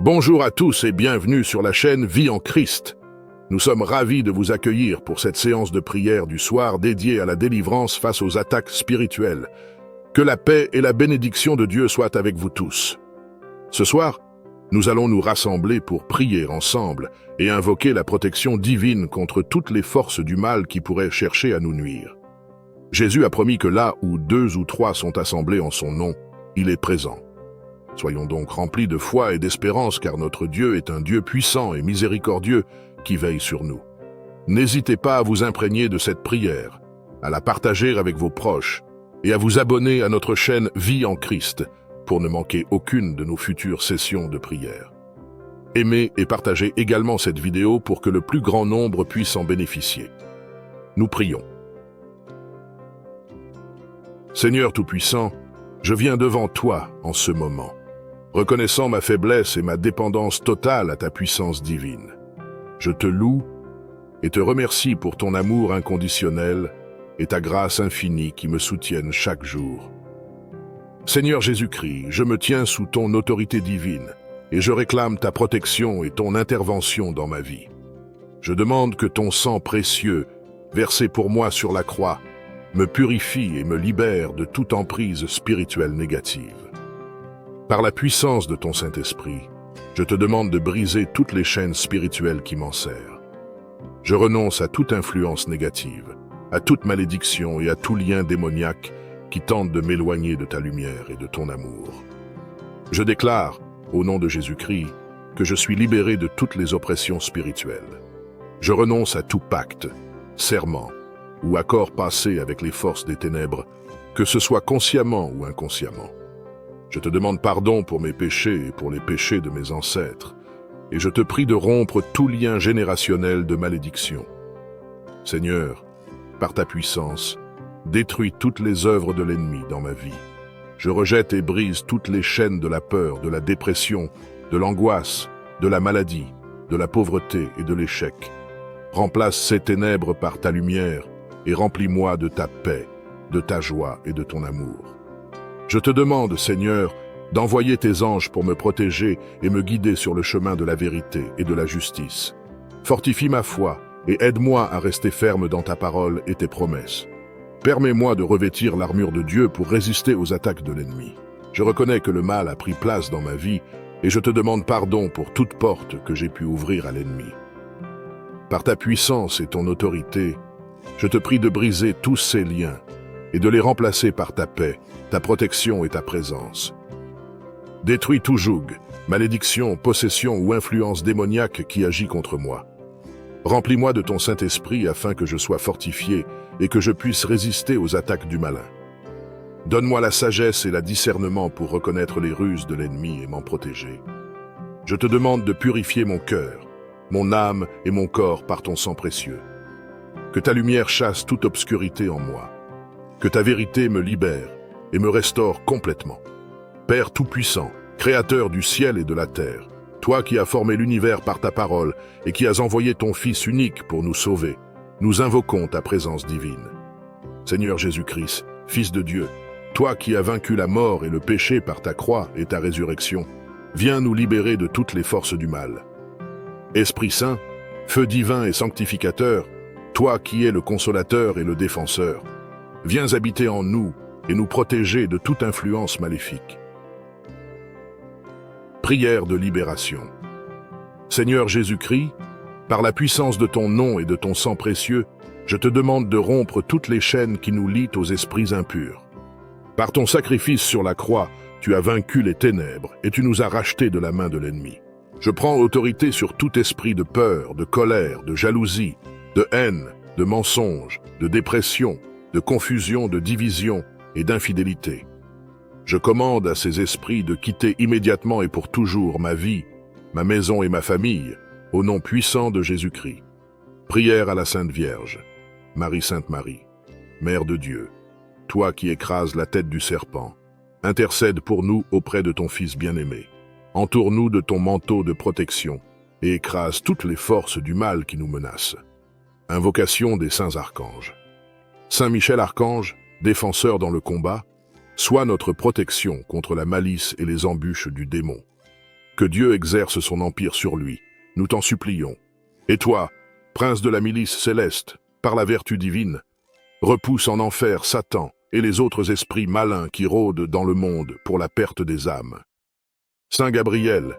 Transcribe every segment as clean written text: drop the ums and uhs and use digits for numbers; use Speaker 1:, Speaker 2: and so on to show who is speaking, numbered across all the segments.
Speaker 1: Bonjour à tous et bienvenue sur la chaîne Vie en Christ. Nous sommes ravis de vous accueillir pour cette séance de prière du soir dédiée à la délivrance face aux attaques spirituelles. Que la paix et la bénédiction de Dieu soient avec vous tous. Ce soir, nous allons nous rassembler pour prier ensemble et invoquer la protection divine contre toutes les forces du mal qui pourraient chercher à nous nuire. Jésus a promis que là où 2 ou 3 sont assemblés en son nom, il est présent. Soyons donc remplis de foi et d'espérance car notre Dieu est un Dieu puissant et miséricordieux qui veille sur nous. N'hésitez pas à vous imprégner de cette prière, à la partager avec vos proches et à vous abonner à notre chaîne Vie en Christ pour ne manquer aucune de nos futures sessions de prière. Aimez et partagez également cette vidéo pour que le plus grand nombre puisse en bénéficier. Nous prions. Seigneur Tout-Puissant, je viens devant toi en ce moment, reconnaissant ma faiblesse et ma dépendance totale à ta puissance divine. Je te loue et te remercie pour ton amour inconditionnel et ta grâce infinie qui me soutiennent chaque jour. Seigneur Jésus-Christ, je me tiens sous ton autorité divine et je réclame ta protection et ton intervention dans ma vie. Je demande que ton sang précieux, versé pour moi sur la croix, me purifie et me libère de toute emprise spirituelle négative. Par la puissance de ton Saint-Esprit, je te demande de briser toutes les chaînes spirituelles qui m'enserrent. Je renonce à toute influence négative, à toute malédiction et à tout lien démoniaque qui tente de m'éloigner de ta lumière et de ton amour. Je déclare, au nom de Jésus-Christ, que je suis libéré de toutes les oppressions spirituelles. Je renonce à tout pacte, serment ou accord passé avec les forces des ténèbres, que ce soit consciemment ou inconsciemment. Je te demande pardon pour mes péchés et pour les péchés de mes ancêtres, et je te prie de rompre tout lien générationnel de malédiction. Seigneur, par ta puissance, détruis toutes les œuvres de l'ennemi dans ma vie. Je rejette et brise toutes les chaînes de la peur, de la dépression, de l'angoisse, de la maladie, de la pauvreté et de l'échec. Remplace ces ténèbres par ta lumière et remplis-moi de ta paix, de ta joie et de ton amour. Je te demande, Seigneur, d'envoyer tes anges pour me protéger et me guider sur le chemin de la vérité et de la justice. Fortifie ma foi et aide-moi à rester ferme dans ta parole et tes promesses. Permets-moi de revêtir l'armure de Dieu pour résister aux attaques de l'ennemi. Je reconnais que le mal a pris place dans ma vie et je te demande pardon pour toute porte que j'ai pu ouvrir à l'ennemi. Par ta puissance et ton autorité, je te prie de briser tous ces liens et de les remplacer par ta paix, ta protection et ta présence. Détruis tout joug, malédiction, possession ou influence démoniaque qui agit contre moi. Remplis-moi de ton Saint-Esprit afin que je sois fortifié et que je puisse résister aux attaques du malin. Donne-moi la sagesse et le discernement pour reconnaître les ruses de l'ennemi et m'en protéger. Je te demande de purifier mon cœur, mon âme et mon corps par ton sang précieux. Que ta lumière chasse toute obscurité en moi. Que ta vérité me libère et me restaure complètement. Père Tout-Puissant, Créateur du ciel et de la terre, toi qui as formé l'univers par ta parole et qui as envoyé ton Fils unique pour nous sauver, nous invoquons ta présence divine. Seigneur Jésus-Christ, Fils de Dieu, toi qui as vaincu la mort et le péché par ta croix et ta résurrection, viens nous libérer de toutes les forces du mal. Esprit Saint, Feu divin et sanctificateur, toi qui es le consolateur et le défenseur, viens habiter en nous et nous protéger de toute influence maléfique. Prière de libération. Seigneur Jésus-Christ, par la puissance de ton nom et de ton sang précieux, je te demande de rompre toutes les chaînes qui nous lient aux esprits impurs. Par ton sacrifice sur la croix, tu as vaincu les ténèbres et tu nous as rachetés de la main de l'ennemi. Je prends autorité sur tout esprit de peur, de colère, de jalousie, de haine, de mensonge, de dépression, de confusion, de division et d'infidélité. Je commande à ces esprits de quitter immédiatement et pour toujours ma vie, ma maison et ma famille, au nom puissant de Jésus-Christ. Prière à la Sainte Vierge, Marie-Sainte Marie, Mère de Dieu, toi qui écrases la tête du serpent, intercède pour nous auprès de ton Fils bien-aimé. Entoure-nous de ton manteau de protection et écrase toutes les forces du mal qui nous menacent. Invocation des saints archanges. Saint Michel Archange, défenseur dans le combat, sois notre protection contre la malice et les embûches du démon. Que Dieu exerce son empire sur lui, nous t'en supplions. Et toi, prince de la milice céleste, par la vertu divine, repousse en enfer Satan et les autres esprits malins qui rôdent dans le monde pour la perte des âmes. Saint Gabriel,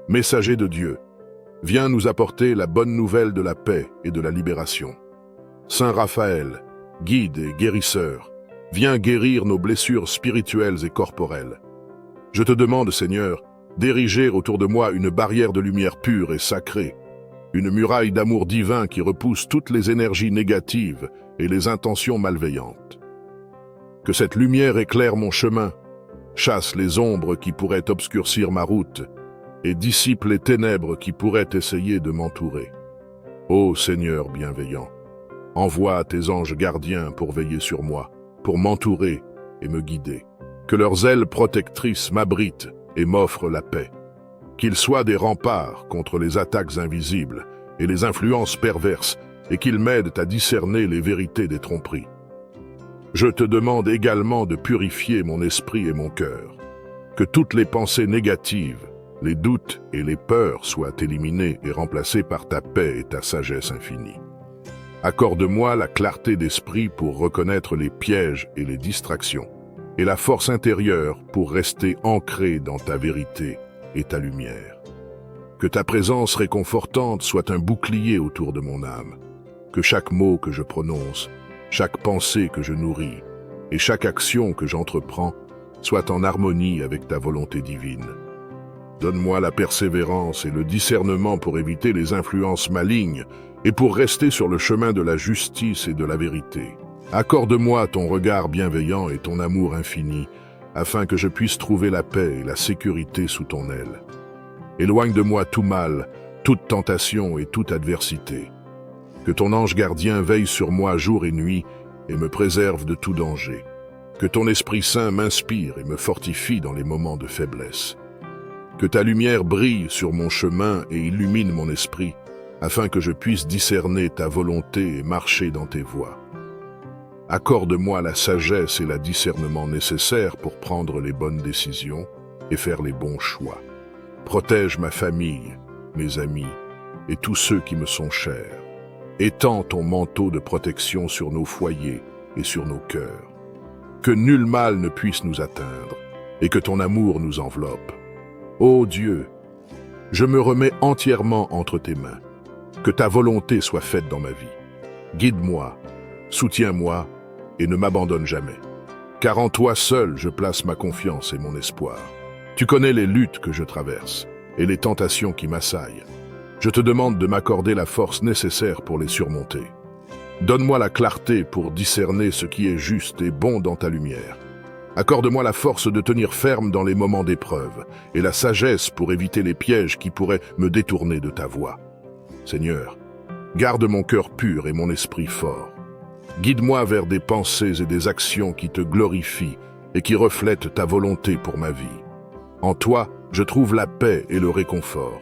Speaker 1: messager de Dieu, viens nous apporter la bonne nouvelle de la paix et de la libération. Saint Raphaël, guide et guérisseur, viens guérir nos blessures spirituelles et corporelles. Je te demande, Seigneur, d'ériger autour de moi une barrière de lumière pure et sacrée, une muraille d'amour divin qui repousse toutes les énergies négatives et les intentions malveillantes. Que cette lumière éclaire mon chemin, chasse les ombres qui pourraient obscurcir ma route et dissipe les ténèbres qui pourraient essayer de m'entourer. Ô Seigneur bienveillant, envoie tes anges gardiens pour veiller sur moi, pour m'entourer et me guider. Que leurs ailes protectrices m'abritent et m'offrent la paix. Qu'ils soient des remparts contre les attaques invisibles et les influences perverses et qu'ils m'aident à discerner les vérités des tromperies. Je te demande également de purifier mon esprit et mon cœur. Que toutes les pensées négatives, les doutes et les peurs soient éliminés et remplacés par ta paix et ta sagesse infinie. Accorde-moi la clarté d'esprit pour reconnaître les pièges et les distractions, et la force intérieure pour rester ancré dans ta vérité et ta lumière. Que ta présence réconfortante soit un bouclier autour de mon âme. Que chaque mot que je prononce, chaque pensée que je nourris et chaque action que j'entreprends soit en harmonie avec ta volonté divine. Donne-moi la persévérance et le discernement pour éviter les influences malignes et pour rester sur le chemin de la justice et de la vérité. Accorde-moi ton regard bienveillant et ton amour infini, afin que je puisse trouver la paix et la sécurité sous ton aile. Éloigne de moi tout mal, toute tentation et toute adversité. Que ton ange gardien veille sur moi jour et nuit et me préserve de tout danger. Que ton Esprit Saint m'inspire et me fortifie dans les moments de faiblesse. Que ta lumière brille sur mon chemin et illumine mon esprit, afin que je puisse discerner ta volonté et marcher dans tes voies. Accorde-moi la sagesse et le discernement nécessaires pour prendre les bonnes décisions et faire les bons choix. Protège ma famille, mes amis et tous ceux qui me sont chers. Étends ton manteau de protection sur nos foyers et sur nos cœurs. Que nul mal ne puisse nous atteindre et que ton amour nous enveloppe. Ô Dieu, je me remets entièrement entre tes mains. Que ta volonté soit faite dans ma vie. Guide-moi, soutiens-moi et ne m'abandonne jamais. Car en toi seul je place ma confiance et mon espoir. Tu connais les luttes que je traverse et les tentations qui m'assaillent. Je te demande de m'accorder la force nécessaire pour les surmonter. Donne-moi la clarté pour discerner ce qui est juste et bon dans ta lumière. Accorde-moi la force de tenir ferme dans les moments d'épreuve et la sagesse pour éviter les pièges qui pourraient me détourner de ta voie. Seigneur, garde mon cœur pur et mon esprit fort. Guide-moi vers des pensées et des actions qui te glorifient et qui reflètent ta volonté pour ma vie. En toi, je trouve la paix et le réconfort.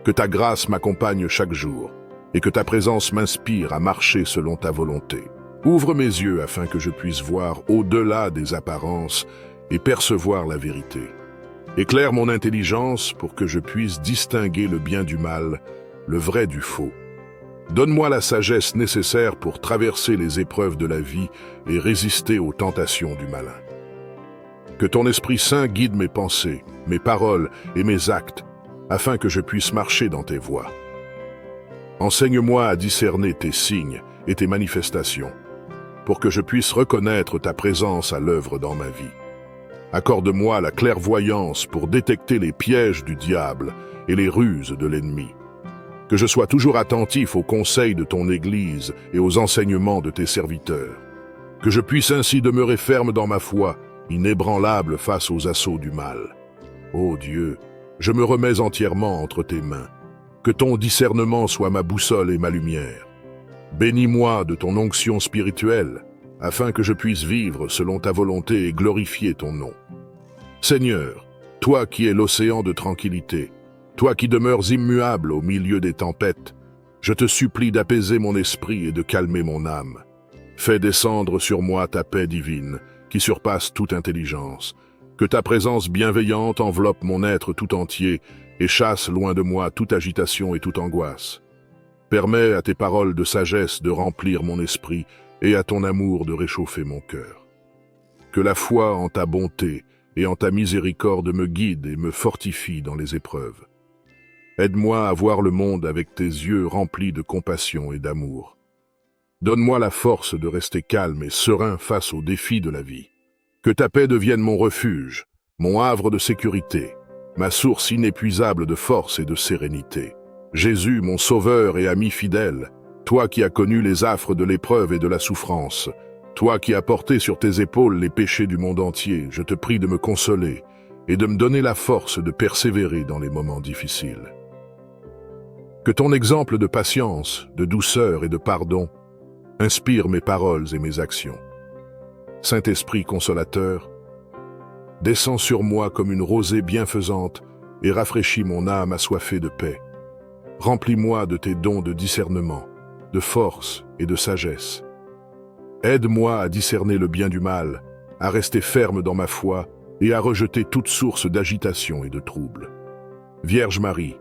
Speaker 1: Que ta grâce m'accompagne chaque jour et que ta présence m'inspire à marcher selon ta volonté. Ouvre mes yeux afin que je puisse voir au-delà des apparences et percevoir la vérité. Éclaire mon intelligence pour que je puisse distinguer le bien du mal, le vrai du faux. Donne-moi la sagesse nécessaire pour traverser les épreuves de la vie et résister aux tentations du malin. Que ton Esprit Saint guide mes pensées, mes paroles et mes actes, afin que je puisse marcher dans tes voies. Enseigne-moi à discerner tes signes et tes manifestations, pour que je puisse reconnaître ta présence à l'œuvre dans ma vie. Accorde-moi la clairvoyance pour détecter les pièges du diable et les ruses de l'ennemi. Que je sois toujours attentif aux conseils de ton Église et aux enseignements de tes serviteurs. Que je puisse ainsi demeurer ferme dans ma foi, inébranlable face aux assauts du mal. Ô Dieu, je me remets entièrement entre tes mains. Que ton discernement soit ma boussole et ma lumière. Bénis-moi de ton onction spirituelle, afin que je puisse vivre selon ta volonté et glorifier ton nom. Seigneur, toi qui es l'océan de tranquillité, toi qui demeures immuable au milieu des tempêtes, je te supplie d'apaiser mon esprit et de calmer mon âme. Fais descendre sur moi ta paix divine, qui surpasse toute intelligence. Que ta présence bienveillante enveloppe mon être tout entier et chasse loin de moi toute agitation et toute angoisse. Permets à tes paroles de sagesse de remplir mon esprit et à ton amour de réchauffer mon cœur. Que la foi en ta bonté et en ta miséricorde me guide et me fortifie dans les épreuves. Aide-moi à voir le monde avec tes yeux remplis de compassion et d'amour. Donne-moi la force de rester calme et serein face aux défis de la vie. Que ta paix devienne mon refuge, mon havre de sécurité, ma source inépuisable de force et de sérénité. Jésus, mon sauveur et ami fidèle, toi qui as connu les affres de l'épreuve et de la souffrance, toi qui as porté sur tes épaules les péchés du monde entier, je te prie de me consoler et de me donner la force de persévérer dans les moments difficiles. Que ton exemple de patience, de douceur et de pardon inspire mes paroles et mes actions. Saint-Esprit consolateur, descends sur moi comme une rosée bienfaisante et rafraîchis mon âme assoiffée de paix. Remplis-moi de tes dons de discernement, de force et de sagesse. Aide-moi à discerner le bien du mal, à rester ferme dans ma foi et à rejeter toute source d'agitation et de trouble. Vierge Marie,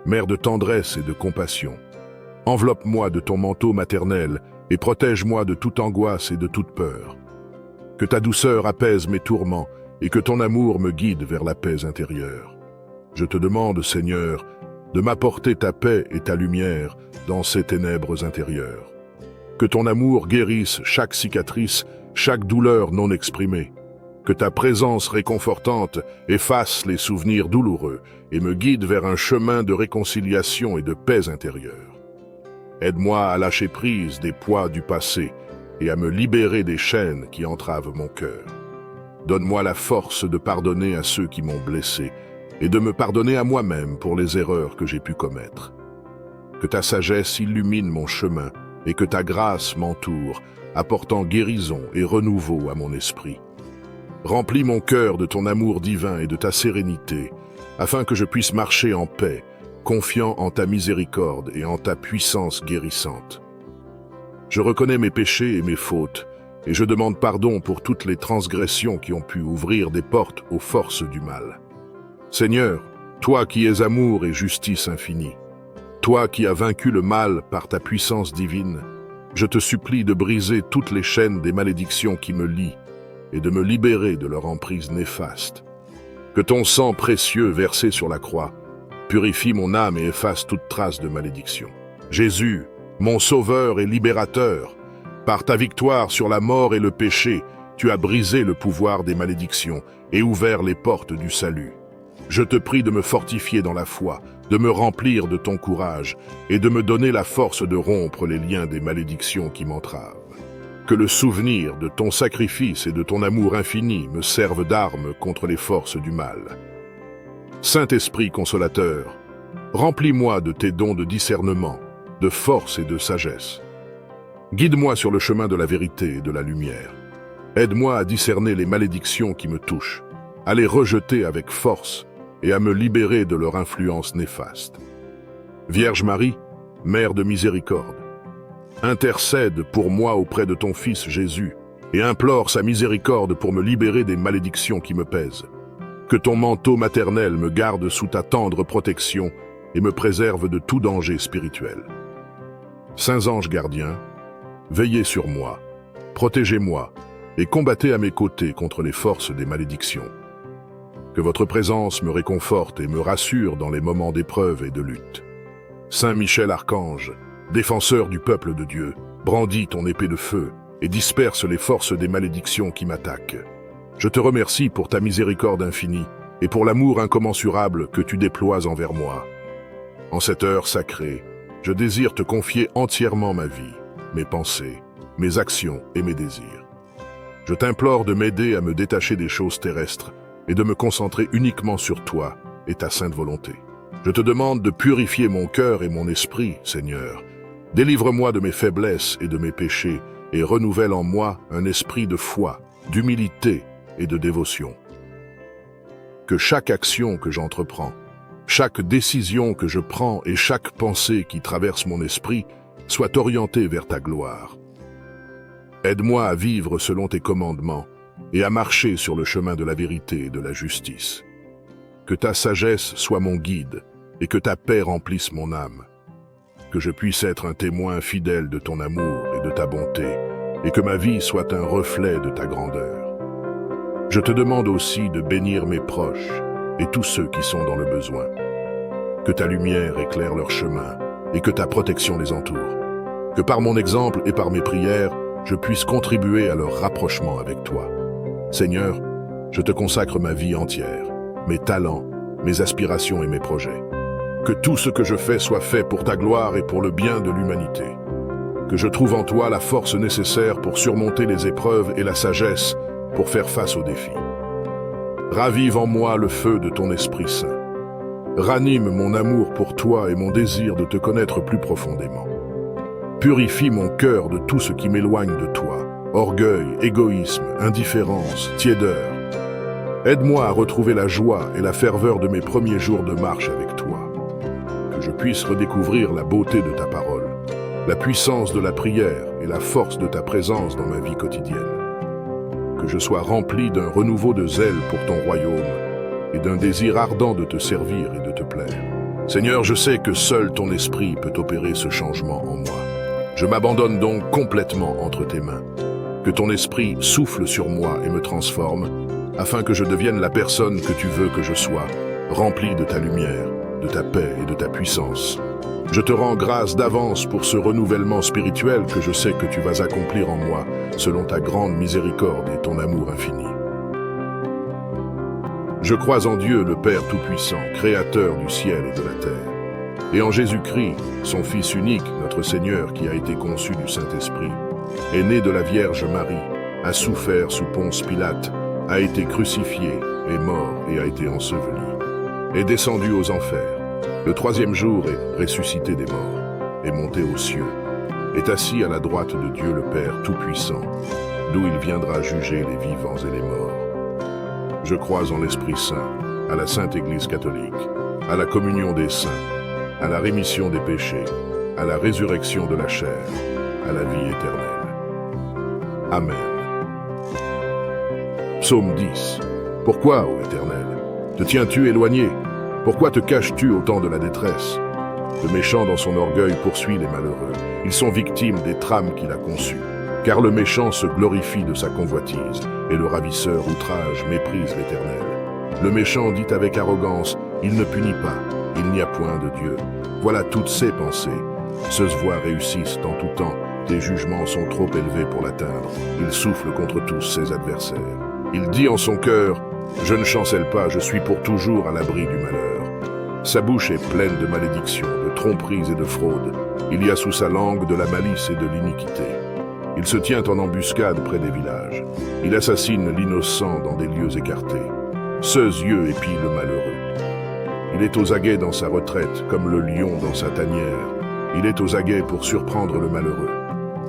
Speaker 1: Mère de tendresse et de compassion, enveloppe-moi de ton manteau maternel et protège-moi de toute angoisse et de toute peur. Que ta douceur apaise mes tourments et que ton amour me guide vers la paix intérieure. Je te demande, Seigneur, de m'apporter ta paix et ta lumière dans ces ténèbres intérieures. Que ton amour guérisse chaque cicatrice, chaque douleur non exprimée. Que ta présence réconfortante efface les souvenirs douloureux et me guide vers un chemin de réconciliation et de paix intérieure. Aide-moi à lâcher prise des poids du passé et à me libérer des chaînes qui entravent mon cœur. Donne-moi la force de pardonner à ceux qui m'ont blessé et de me pardonner à moi-même pour les erreurs que j'ai pu commettre. Que ta sagesse illumine mon chemin et que ta grâce m'entoure, apportant guérison et renouveau à mon esprit. Remplis mon cœur de ton amour divin et de ta sérénité, afin que je puisse marcher en paix, confiant en ta miséricorde et en ta puissance guérissante. Je reconnais mes péchés et mes fautes, et je demande pardon pour toutes les transgressions qui ont pu ouvrir des portes aux forces du mal. Seigneur, toi qui es amour et justice infinie, toi qui as vaincu le mal par ta puissance divine, je te supplie de briser toutes les chaînes des malédictions qui me lient et de me libérer de leur emprise néfaste. Que ton sang précieux versé sur la croix purifie mon âme et efface toute trace de malédiction. Jésus, mon sauveur et libérateur, par ta victoire sur la mort et le péché, tu as brisé le pouvoir des malédictions et ouvert les portes du salut. Je te prie de me fortifier dans la foi, de me remplir de ton courage et de me donner la force de rompre les liens des malédictions qui m'entravent. Que le souvenir de ton sacrifice et de ton amour infini me serve d'arme contre les forces du mal. Saint-Esprit consolateur, remplis-moi de tes dons de discernement, de force et de sagesse. Guide-moi sur le chemin de la vérité et de la lumière. Aide-moi à discerner les malédictions qui me touchent, à les rejeter avec force et à me libérer de leur influence néfaste. Vierge Marie, Mère de miséricorde, intercède pour moi auprès de ton Fils Jésus et implore sa miséricorde pour me libérer des malédictions qui me pèsent. Que ton manteau maternel me garde sous ta tendre protection et me préserve de tout danger spirituel. Saints anges gardiens, veillez sur moi, protégez-moi et combattez à mes côtés contre les forces des malédictions. Que votre présence me réconforte et me rassure dans les moments d'épreuve et de lutte. Saint Michel Archange, défenseur du peuple de Dieu, brandis ton épée de feu et disperse les forces des malédictions qui m'attaquent. Je te remercie pour ta miséricorde infinie et pour l'amour incommensurable que tu déploies envers moi. En cette heure sacrée, je désire te confier entièrement ma vie, mes pensées, mes actions et mes désirs. Je t'implore de m'aider à me détacher des choses terrestres et de me concentrer uniquement sur toi et ta sainte volonté. Je te demande de purifier mon cœur et mon esprit, Seigneur. Délivre-moi de mes faiblesses et de mes péchés et renouvelle en moi un esprit de foi, d'humilité et de dévotion. Que chaque action que j'entreprends, chaque décision que je prends et chaque pensée qui traverse mon esprit soit orientée vers ta gloire. Aide-moi à vivre selon tes commandements et à marcher sur le chemin de la vérité et de la justice. Que ta sagesse soit mon guide et que ta paix remplisse mon âme. Que je puisse être un témoin fidèle de ton amour et de ta bonté, et que ma vie soit un reflet de ta grandeur. Je te demande aussi de bénir mes proches et tous ceux qui sont dans le besoin. Que ta lumière éclaire leur chemin et que ta protection les entoure. Que par mon exemple et par mes prières, je puisse contribuer à leur rapprochement avec toi. Seigneur, je te consacre ma vie entière, mes talents, mes aspirations et mes projets. Que tout ce que je fais soit fait pour ta gloire et pour le bien de l'humanité. Que je trouve en toi la force nécessaire pour surmonter les épreuves et la sagesse pour faire face aux défis. Ravive en moi le feu de ton Esprit Saint. Ranime mon amour pour toi et mon désir de te connaître plus profondément. Purifie mon cœur de tout ce qui m'éloigne de toi, orgueil, égoïsme, indifférence, tiédeur. Aide-moi à retrouver la joie et la ferveur de mes premiers jours de marche avec toi. Que je puisse redécouvrir la beauté de ta parole, la puissance de la prière et la force de ta présence dans ma vie quotidienne. Que je sois rempli d'un renouveau de zèle pour ton royaume et d'un désir ardent de te servir et de te plaire. Seigneur, je sais que seul ton esprit peut opérer ce changement en moi. Je m'abandonne donc complètement entre tes mains. Que ton esprit souffle sur moi et me transforme, afin que je devienne la personne que tu veux que je sois, remplie de ta lumière, de ta paix et de ta puissance. Je te rends grâce d'avance pour ce renouvellement spirituel que je sais que tu vas accomplir en moi, selon ta grande miséricorde et ton amour infini. Je crois en Dieu, le Père Tout-Puissant, Créateur du ciel et de la terre, et en Jésus-Christ, son Fils unique, notre Seigneur, qui a été conçu du Saint-Esprit, est né de la Vierge Marie, a souffert sous Ponce Pilate, a été crucifié, est mort et a été enseveli, est descendu aux enfers, le troisième jour est ressuscité des morts, est monté aux cieux, est assis à la droite de Dieu le Père Tout-Puissant, d'où il viendra juger les vivants et les morts. Je crois en l'Esprit Saint, à la Sainte Église catholique, à la communion des saints, à la rémission des péchés, à la résurrection de la chair, à la vie éternelle. Amen. Psaume 10. Pourquoi, ô Éternel, te tiens-tu éloigné? Pourquoi te caches-tu au temps de la détresse? Le méchant dans son orgueil poursuit les malheureux. Ils sont victimes des trames qu'il a conçues. Car le méchant se glorifie de sa convoitise, et le ravisseur outrage méprise l'Éternel. Le méchant dit avec arrogance, il ne punit pas, il n'y a point de Dieu. Voilà toutes ses pensées. Ceux voix réussissent en tout temps, tes jugements sont trop élevés pour l'atteindre. Il souffle contre tous ses adversaires. Il dit en son cœur, je ne chancelle pas, je suis pour toujours à l'abri du malheur. Sa bouche est pleine de malédictions, de tromperies et de fraudes. Il y a sous sa langue de la malice et de l'iniquité. Il se tient en embuscade près des villages. Il assassine l'innocent dans des lieux écartés. Ceux yeux épient le malheureux. Il est aux aguets dans sa retraite, comme le lion dans sa tanière. Il est aux aguets pour surprendre le malheureux.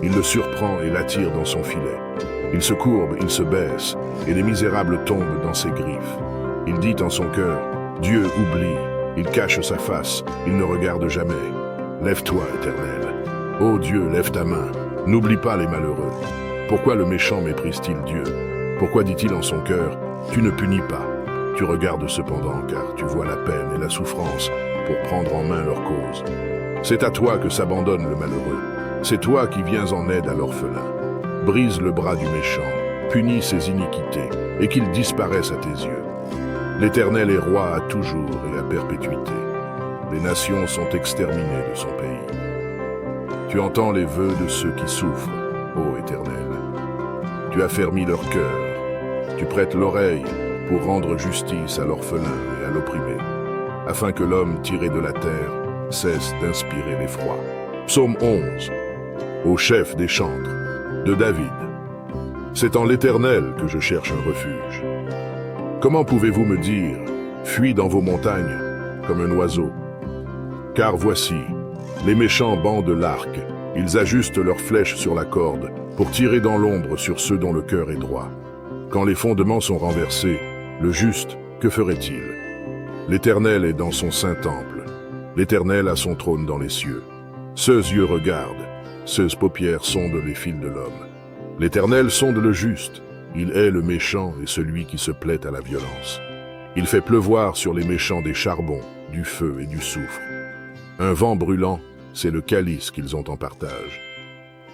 Speaker 1: Il le surprend et l'attire dans son filet. Il se courbe, il se baisse, et les misérables tombent dans ses griffes. Il dit en son cœur, Dieu oublie, il cache sa face, il ne regarde jamais. Lève-toi, Éternel. Ô Dieu, lève ta main. N'oublie pas les malheureux. Pourquoi le méchant méprise-t-il Dieu? Pourquoi dit-il en son cœur, tu ne punis pas? Tu regardes cependant, car tu vois la peine et la souffrance pour prendre en main leur cause. C'est à toi que s'abandonne le malheureux. C'est toi qui viens en aide à l'orphelin. Brise le bras du méchant, punis ses iniquités, et qu'il disparaisse à tes yeux. L'Éternel est roi à toujours et à perpétuité. Les nations sont exterminées de son pays. Tu entends les vœux de ceux qui souffrent, ô Éternel. Tu affermis leur cœur. Tu prêtes l'oreille pour rendre justice à l'orphelin et à l'opprimé, afin que l'homme tiré de la terre cesse d'inspirer l'effroi. Psaume 11. Au chef des chantres, de David. C'est en l'Éternel que je cherche un refuge. Comment pouvez-vous me dire, fuis dans vos montagnes, comme un oiseau? Car voici, les méchants bandent l'arc, ils ajustent leurs flèches sur la corde, pour tirer dans l'ombre sur ceux dont le cœur est droit. Quand les fondements sont renversés, le juste, que ferait-il? L'Éternel est dans son saint temple. L'Éternel a son trône dans les cieux. Ceux yeux regardent, ceux paupières sondent les fils de l'homme. L'Éternel sonde le juste, il hait le méchant et celui qui se plaît à la violence. Il fait pleuvoir sur les méchants des charbons, du feu et du soufre. Un vent brûlant, c'est le calice qu'ils ont en partage.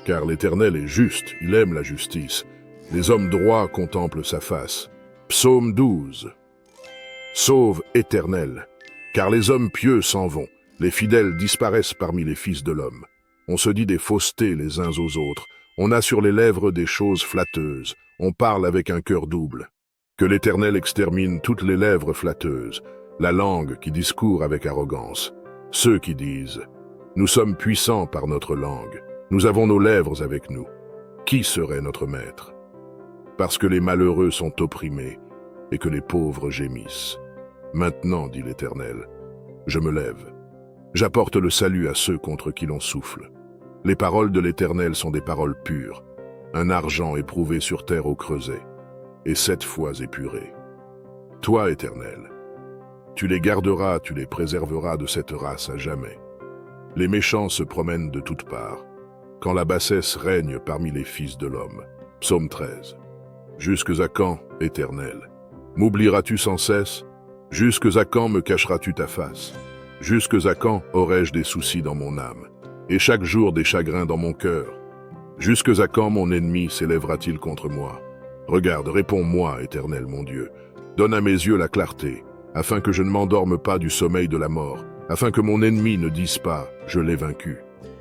Speaker 1: Car l'Éternel est juste, il aime la justice. Les hommes droits contemplent sa face. Psaume 12. Sauve, Éternel, car les hommes pieux s'en vont, les fidèles disparaissent parmi les fils de l'homme. On se dit des faussetés les uns aux autres, on a sur les lèvres des choses flatteuses, on parle avec un cœur double. Que l'Éternel extermine toutes les lèvres flatteuses, la langue qui discourt avec arrogance. Ceux qui disent « Nous sommes puissants par notre langue, nous avons nos lèvres avec nous. Qui serait notre maître ?» Parce que les malheureux sont opprimés et que les pauvres gémissent. Maintenant, dit l'Éternel, je me lève. J'apporte le salut à ceux contre qui l'on souffle. Les paroles de l'Éternel sont des paroles pures, un argent éprouvé sur terre au creuset, et 7 fois épuré. Toi, Éternel, tu les garderas, tu les préserveras de cette race à jamais. Les méchants se promènent de toutes parts, quand la bassesse règne parmi les fils de l'homme. Psaume 13. Jusques à quand, Éternel? M'oublieras-tu sans cesse? Jusques à quand me cacheras-tu ta face? Jusques à quand aurai-je des soucis dans mon âme, et chaque jour des chagrins dans mon cœur? Jusques à quand mon ennemi s'élèvera-t-il contre moi? Regarde, réponds-moi, Éternel mon Dieu. Donne à mes yeux la clarté, afin que je ne m'endorme pas du sommeil de la mort, afin que mon ennemi ne dise pas « je l'ai vaincu »,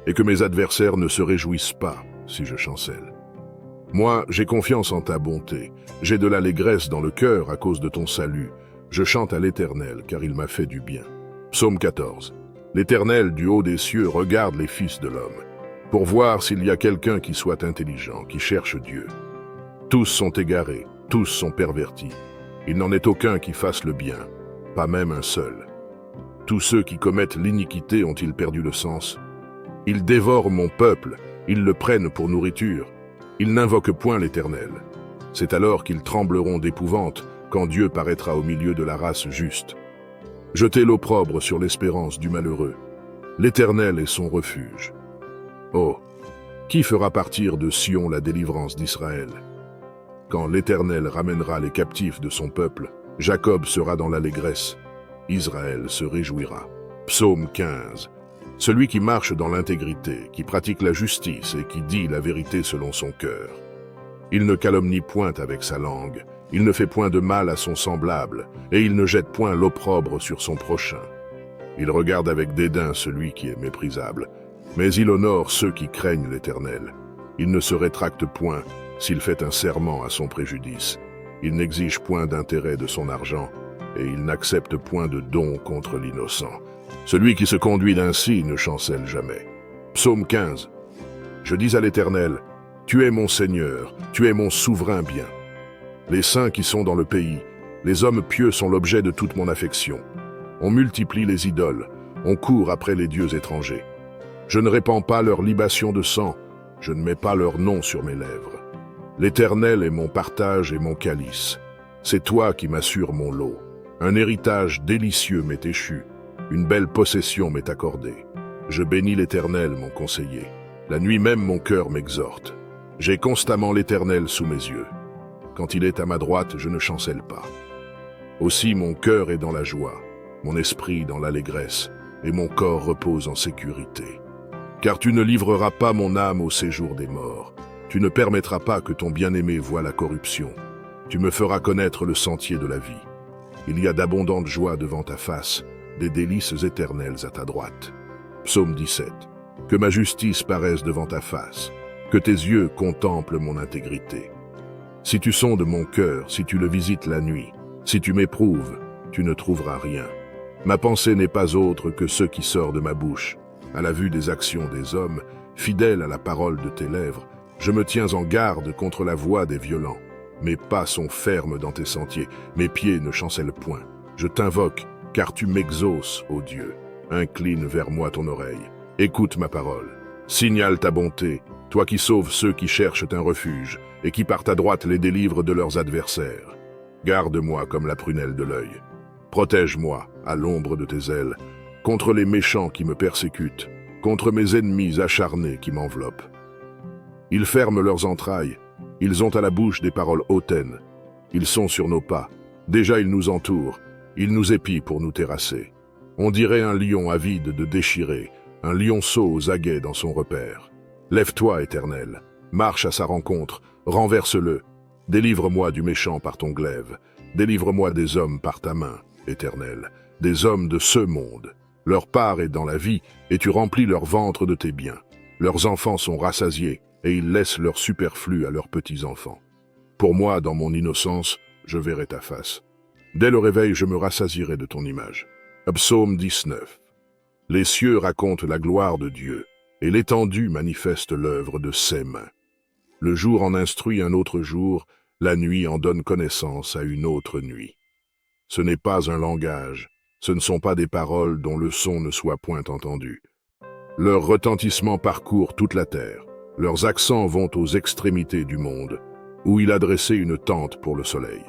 Speaker 1: et que mes adversaires ne se réjouissent pas si je chancelle. Moi, j'ai confiance en ta bonté, j'ai de l'allégresse dans le cœur à cause de ton salut. Je chante à l'Éternel, car il m'a fait du bien. Psaume 14. L'Éternel, du haut des cieux, regarde les fils de l'homme, pour voir s'il y a quelqu'un qui soit intelligent, qui cherche Dieu. Tous sont égarés, tous sont pervertis. Il n'en est aucun qui fasse le bien, pas même un seul. Tous ceux qui commettent l'iniquité ont-ils perdu le sens? Ils dévorent mon peuple, ils le prennent pour nourriture. Ils n'invoquent point l'Éternel. C'est alors qu'ils trembleront d'épouvante, quand Dieu paraîtra au milieu de la race juste. Jetez l'opprobre sur l'espérance du malheureux. L'Éternel est son refuge. Oh, qui fera partir de Sion la délivrance d'Israël? Quand l'Éternel ramènera les captifs de son peuple, Jacob sera dans l'allégresse, Israël se réjouira. Psaume 15. Celui qui marche dans l'intégrité, qui pratique la justice et qui dit la vérité selon son cœur. Il ne calomnie point avec sa langue, il ne fait point de mal à son semblable, et il ne jette point l'opprobre sur son prochain. Il regarde avec dédain celui qui est méprisable, mais il honore ceux qui craignent l'Éternel. Il ne se rétracte point s'il fait un serment à son préjudice. Il n'exige point d'intérêt de son argent, et il n'accepte point de don contre l'innocent. Celui qui se conduit ainsi ne chancelle jamais. Psaume 15. Je dis à l'Éternel, tu es mon Seigneur, tu es mon souverain bien. Les saints qui sont dans le pays, les hommes pieux sont l'objet de toute mon affection. On multiplie les idoles, on court après les dieux étrangers. Je ne répands pas leur libation de sang, je ne mets pas leur nom sur mes lèvres. L'Éternel est mon partage et mon calice. C'est toi qui m'assures mon lot. Un héritage délicieux m'est échu, une belle possession m'est accordée. Je bénis l'Éternel, mon conseiller. La nuit même mon cœur m'exhorte. J'ai constamment l'Éternel sous mes yeux. Quand il est à ma droite, je ne chancelle pas. Aussi mon cœur est dans la joie, mon esprit dans l'allégresse, et mon corps repose en sécurité. Car tu ne livreras pas mon âme au séjour des morts. Tu ne permettras pas que ton bien-aimé voie la corruption. Tu me feras connaître le sentier de la vie. Il y a d'abondantes joies devant ta face, des délices éternelles à ta droite. Psaume 17. Que ma justice paraisse devant ta face, que tes yeux contemplent mon intégrité. Si tu sondes mon cœur, si tu le visites la nuit, si tu m'éprouves, tu ne trouveras rien. Ma pensée n'est pas autre que ce qui sort de ma bouche. À la vue des actions des hommes, fidèle à la parole de tes lèvres, je me tiens en garde contre la voix des violents. Mes pas sont fermes dans tes sentiers, mes pieds ne chancellent point. Je t'invoque, car tu m'exauces, ô Dieu. Incline vers moi ton oreille. Écoute ma parole. Signale ta bonté, toi qui sauves ceux qui cherchent un refuge, et qui par ta droite les délivres de leurs adversaires. Garde-moi comme la prunelle de l'œil. Protège-moi, à l'ombre de tes ailes, contre les méchants qui me persécutent, contre mes ennemis acharnés qui m'enveloppent. Ils ferment leurs entrailles, ils ont à la bouche des paroles hautaines. Ils sont sur nos pas, déjà ils nous entourent, Il nous épie pour nous terrasser. On dirait un lion avide de déchirer, un lionceau aux aguets dans son repère. Lève-toi, Éternel, marche à sa rencontre, renverse-le. Délivre-moi du méchant par ton glaive. Délivre-moi des hommes par ta main, Éternel, des hommes de ce monde. Leur part est dans la vie, et tu remplis leur ventre de tes biens. Leurs enfants sont rassasiés, et ils laissent leur superflu à leurs petits-enfants. Pour moi, dans mon innocence, je verrai ta face. Dès le réveil, je me rassasierai de ton image. Psaume 19. Les cieux racontent la gloire de Dieu, et l'étendue manifeste l'œuvre de ses mains. Le jour en instruit un autre jour, la nuit en donne connaissance à une autre nuit. Ce n'est pas un langage, ce ne sont pas des paroles dont le son ne soit point entendu. Leur retentissement parcourt toute la terre, leurs accents vont aux extrémités du monde, où il a dressé une tente pour le soleil.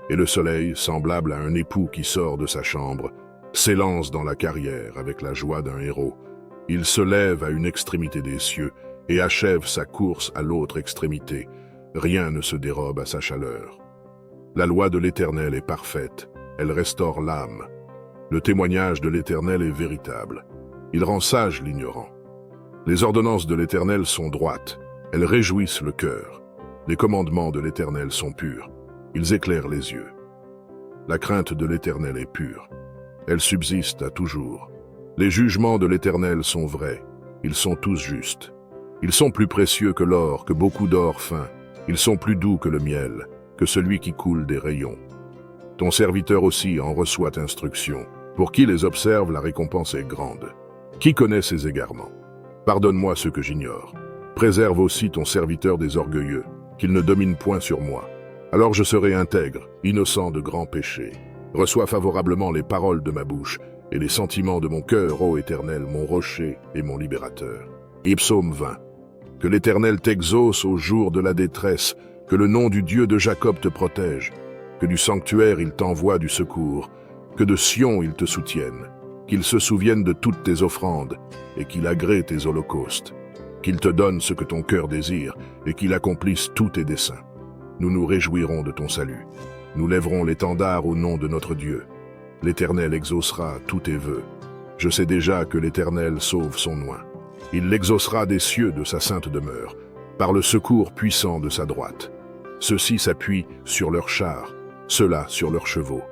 Speaker 1: Et le soleil, semblable à un époux qui sort de sa chambre, s'élance dans la carrière avec la joie d'un héros. Il se lève à une extrémité des cieux et achève sa course à l'autre extrémité. Rien ne se dérobe à sa chaleur. La loi de l'Éternel est parfaite, elle restaure l'âme. Le témoignage de l'Éternel est véritable. Il rend sage l'ignorant. Les ordonnances de l'Éternel sont droites, elles réjouissent le cœur. Les commandements de l'Éternel sont purs, ils éclairent les yeux. La crainte de l'Éternel est pure, elle subsiste à toujours. Les jugements de l'Éternel sont vrais, ils sont tous justes. Ils sont plus précieux que l'or, que beaucoup d'or fin. Ils sont plus doux que le miel, que celui qui coule des rayons. Ton serviteur aussi en reçoit instruction. Pour qui les observe, la récompense est grande. Qui connaît ses égarements? Pardonne-moi ce que j'ignore. Préserve aussi ton serviteur des orgueilleux, qu'il ne domine point sur moi. Alors je serai intègre, innocent de grands péchés. Reçois favorablement les paroles de ma bouche et les sentiments de mon cœur, ô Éternel, mon rocher et mon libérateur. Psaume 20. Que l'Éternel t'exauce au jour de la détresse, que le nom du Dieu de Jacob te protège, que du sanctuaire il t'envoie du secours, que de Sion il te soutienne, qu'il se souvienne de toutes tes offrandes et qu'il agrée tes holocaustes, qu'il te donne ce que ton cœur désire et qu'il accomplisse tous tes desseins. Nous nous réjouirons de ton salut. Nous lèverons l'étendard au nom de notre Dieu. L'Éternel exaucera tous tes vœux. Je sais déjà que l'Éternel sauve son oint. Il l'exaucera des cieux de sa sainte demeure, par le secours puissant de sa droite. Ceux-ci s'appuient sur leurs chars, ceux-là sur leurs chevaux.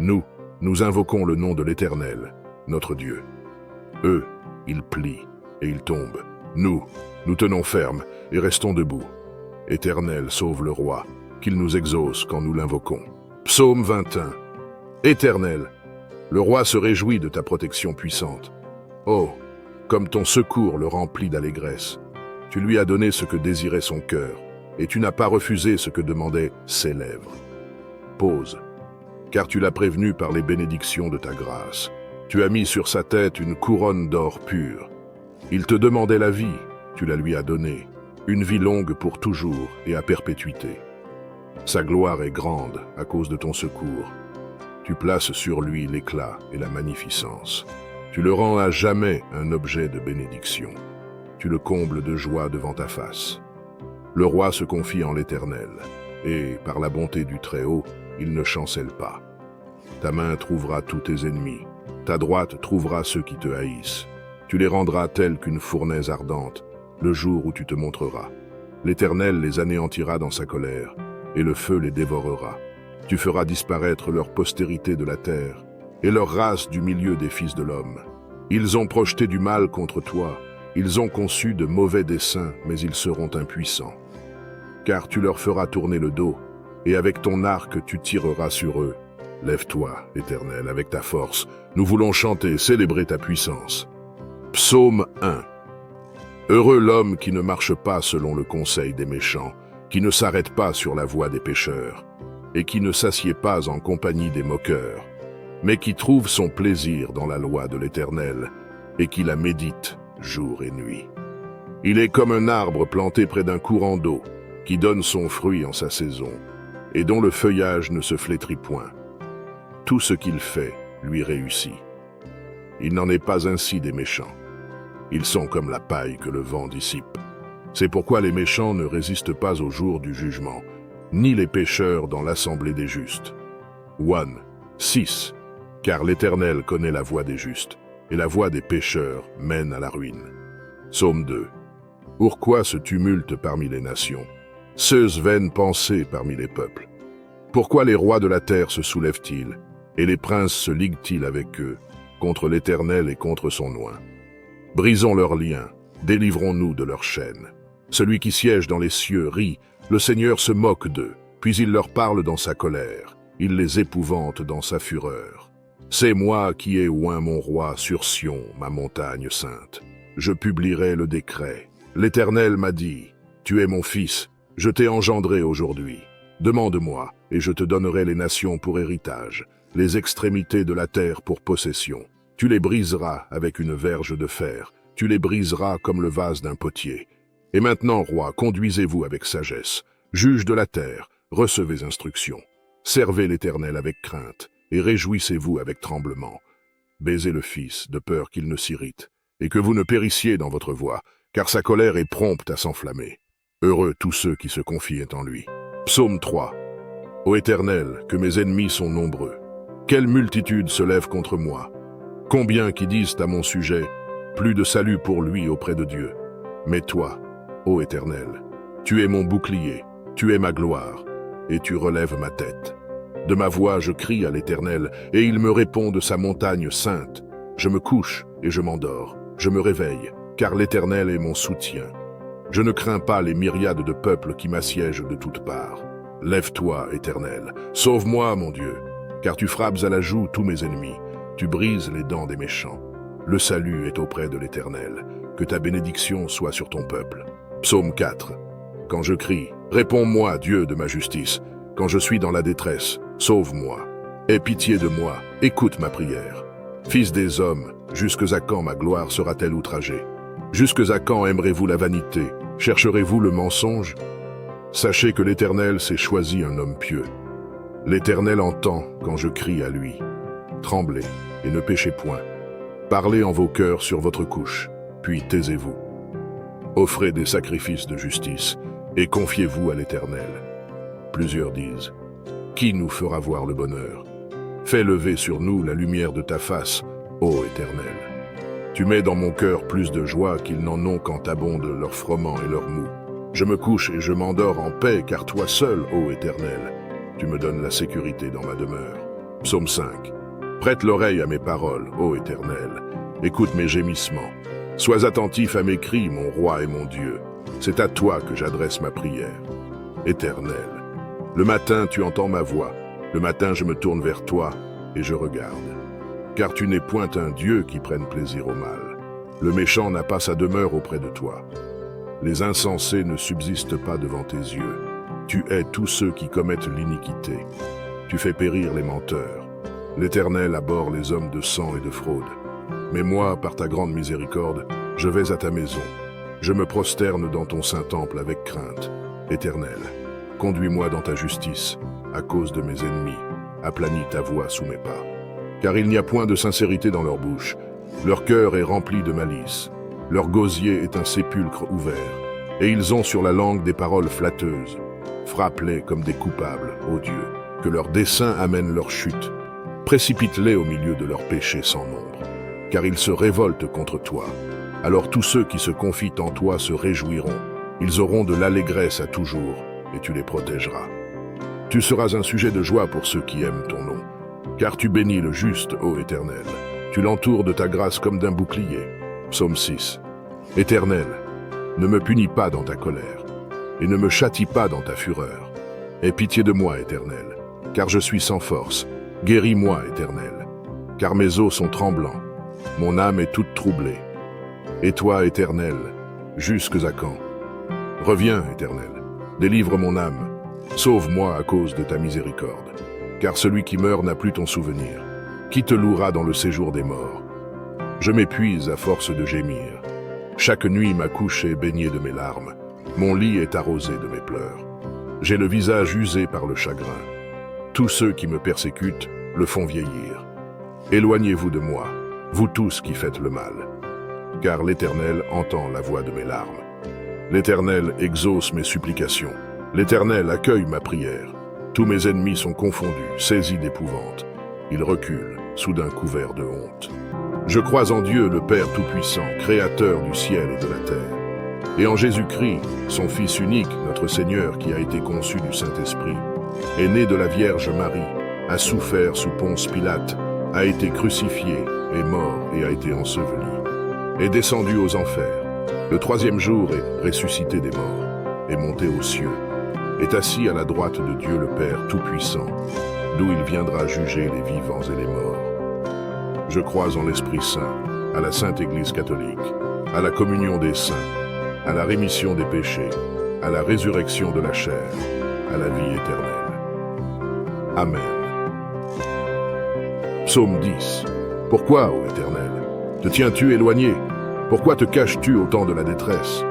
Speaker 1: Nous invoquons le nom de l'Éternel, notre Dieu. Eux, ils plient et ils tombent. Nous tenons ferme et restons debout. Éternel, sauve le roi, qu'il nous exauce quand nous l'invoquons. Psaume 21. Éternel, le roi se réjouit de ta protection puissante. Oh, comme ton secours le remplit d'allégresse. Tu lui as donné ce que désirait son cœur, et tu n'as pas refusé ce que demandaient ses lèvres. Pause, car tu l'as prévenu par les bénédictions de ta grâce. Tu as mis sur sa tête une couronne d'or pur. Il te demandait la vie, tu la lui as donnée, une vie longue pour toujours et à perpétuité. Sa gloire est grande à cause de ton secours. Tu places sur lui l'éclat et la magnificence. Tu le rends à jamais un objet de bénédiction. Tu le combles de joie devant ta face. Le roi se confie en l'Éternel, et, par la bonté du Très-Haut, il ne chancelle pas. Ta main trouvera tous tes ennemis, ta droite trouvera ceux qui te haïssent. Tu les rendras tels qu'une fournaise ardente, le jour où tu te montreras. L'Éternel les anéantira dans sa colère, et le feu les dévorera. Tu feras disparaître leur postérité de la terre, et leur race du milieu des fils de l'homme. Ils ont projeté du mal contre toi, ils ont conçu de mauvais desseins, mais ils seront impuissants. Car tu leur feras tourner le dos, et avec ton arc tu tireras sur eux. Lève-toi, Éternel, avec ta force, nous voulons chanter, célébrer ta puissance. Psaume 1. Heureux l'homme qui ne marche pas selon le conseil des méchants, qui ne s'arrête pas sur la voie des pécheurs, et qui ne s'assied pas en compagnie des moqueurs, mais qui trouve son plaisir dans la loi de l'Éternel, et qui la médite jour et nuit. Il est comme un arbre planté près d'un courant d'eau, qui donne son fruit en sa saison, et dont le feuillage ne se flétrit point. Tout ce qu'il fait lui réussit. Il n'en est pas ainsi des méchants. Ils sont comme la paille que le vent dissipe. C'est pourquoi les méchants ne résistent pas au jour du jugement, ni les pécheurs dans l'assemblée des justes. 6. Car l'Éternel connaît la voie des justes, et la voie des pécheurs mène à la ruine. Psaume 2. Pourquoi ce tumulte parmi les nations, ces vaines pensées parmi les peuples? Pourquoi les rois de la terre se soulèvent-ils, et les princes se liguent-ils avec eux, contre l'Éternel et contre son oint? Brisons leurs liens, délivrons-nous de leurs chaînes. Celui qui siège dans les cieux rit, le Seigneur se moque d'eux, puis il leur parle dans sa colère, il les épouvante dans sa fureur. C'est moi qui ai oint mon roi sur Sion, ma montagne sainte. Je publierai le décret. L'Éternel m'a dit, tu es mon fils, je t'ai engendré aujourd'hui. Demande-moi, et je te donnerai les nations pour héritage, les extrémités de la terre pour possession. Tu les briseras avec une verge de fer, tu les briseras comme le vase d'un potier. Et maintenant, roi, conduisez-vous avec sagesse. Juge de la terre, recevez instruction. Servez l'Éternel avec crainte, et réjouissez-vous avec tremblement. Baisez le Fils, de peur qu'il ne s'irrite, et que vous ne périssiez dans votre voie, car sa colère est prompte à s'enflammer. Heureux tous ceux qui se confient en lui. Psaume 3. Ô Éternel, que mes ennemis sont nombreux. Quelle multitude se lève contre moi. Combien qui disent à mon sujet, plus de salut pour lui auprès de Dieu. Mais toi, ô Éternel, tu es mon bouclier, tu es ma gloire, et tu relèves ma tête. De ma voix je crie à l'Éternel, et il me répond de sa montagne sainte. Je me couche et je m'endors, je me réveille, car l'Éternel est mon soutien. Je ne crains pas les myriades de peuples qui m'assiègent de toutes parts. Lève-toi, Éternel, sauve-moi, mon Dieu, car tu frappes à la joue tous mes ennemis, tu brises les dents des méchants. Le salut est auprès de l'Éternel, que ta bénédiction soit sur ton peuple. Psaume 4. Quand je crie, réponds-moi, Dieu de ma justice. Quand je suis dans la détresse, sauve-moi. Aie pitié de moi, écoute ma prière. Fils des hommes, jusque à quand ma gloire sera-t-elle outragée? Jusque à quand aimerez-vous la vanité? Chercherez-vous le mensonge? Sachez que l'Éternel s'est choisi un homme pieux. L'Éternel entend quand je crie à lui. Tremblez et ne péchez point. Parlez en vos cœurs sur votre couche, puis taisez-vous. Offrez des sacrifices de justice et confiez-vous à l'Éternel. Plusieurs disent, qui nous fera voir le bonheur? Fais lever sur nous la lumière de ta face, ô Éternel. Tu mets dans mon cœur plus de joie qu'ils n'en ont quand abondent leurs froment et leurs mou. Je me couche et je m'endors en paix, car toi seul, ô Éternel, tu me donnes la sécurité dans ma demeure. Psaume 5. Prête l'oreille à mes paroles, ô Éternel. Écoute mes gémissements. Sois attentif à mes cris, mon roi et mon Dieu. C'est à toi que j'adresse ma prière. Éternel, le matin tu entends ma voix. Le matin je me tourne vers toi et je regarde. Car tu n'es point un Dieu qui prenne plaisir au mal. Le méchant n'a pas sa demeure auprès de toi. Les insensés ne subsistent pas devant tes yeux. Tu hais tous ceux qui commettent l'iniquité. Tu fais périr les menteurs. L'Éternel abhorre les hommes de sang et de fraude. Mais moi, par ta grande miséricorde, je vais à ta maison. Je me prosterne dans ton saint temple avec crainte. Éternel, conduis-moi dans ta justice, à cause de mes ennemis. Aplanis ta voix sous mes pas. Car il n'y a point de sincérité dans leur bouche. Leur cœur est rempli de malice. Leur gosier est un sépulcre ouvert. Et ils ont sur la langue des paroles flatteuses. Frappe-les comme des coupables, ô Dieu, que leurs desseins amènent leur chute. Précipite-les au milieu de leurs péchés sans nombre, car ils se révoltent contre toi. Alors tous ceux qui se confient en toi se réjouiront. Ils auront de l'allégresse à toujours, et tu les protégeras. Tu seras un sujet de joie pour ceux qui aiment ton nom, car tu bénis le juste, ô Éternel. Tu l'entoures de ta grâce comme d'un bouclier. Psaume 6. Éternel, ne me punis pas dans ta colère, et ne me châtie pas dans ta fureur. Aie pitié de moi, Éternel, car je suis sans force. Guéris-moi, Éternel, car mes os sont tremblants, mon âme est toute troublée. Et toi, Éternel, jusque à quand? Reviens, Éternel, délivre mon âme, sauve-moi à cause de ta miséricorde, car celui qui meurt n'a plus ton souvenir. Qui te louera dans le séjour des morts? Je m'épuise à force de gémir. Chaque nuit ma couche est baignée de mes larmes, mon lit est arrosé de mes pleurs. J'ai le visage usé par le chagrin. Tous ceux qui me persécutent le font vieillir. Éloignez-vous de moi, vous tous qui faites le mal, car l'Éternel entend la voix de mes larmes. L'Éternel exauce mes supplications. L'Éternel accueille ma prière. Tous mes ennemis sont confondus, saisis d'épouvante. Il recule, soudain couvert de honte. Je crois en Dieu, le Père Tout-Puissant, Créateur du ciel et de la terre, et en Jésus-Christ, son Fils unique, notre Seigneur, qui a été conçu du Saint-Esprit, est né de la Vierge Marie, a souffert sous Ponce Pilate, a été crucifié, est mort et a été enseveli, est descendu aux enfers, le troisième jour est ressuscité des morts, est monté aux cieux, est assis à la droite de Dieu le Père Tout-Puissant, d'où il viendra juger les vivants et les morts. Je crois en l'Esprit Saint, à la Sainte Église catholique, à la communion des saints, à la rémission des péchés, à la résurrection de la chair, à la vie éternelle. Amen. Psaume 10. Pourquoi, ô Éternel, te tiens-tu éloigné? Pourquoi te caches-tu au temps de la détresse?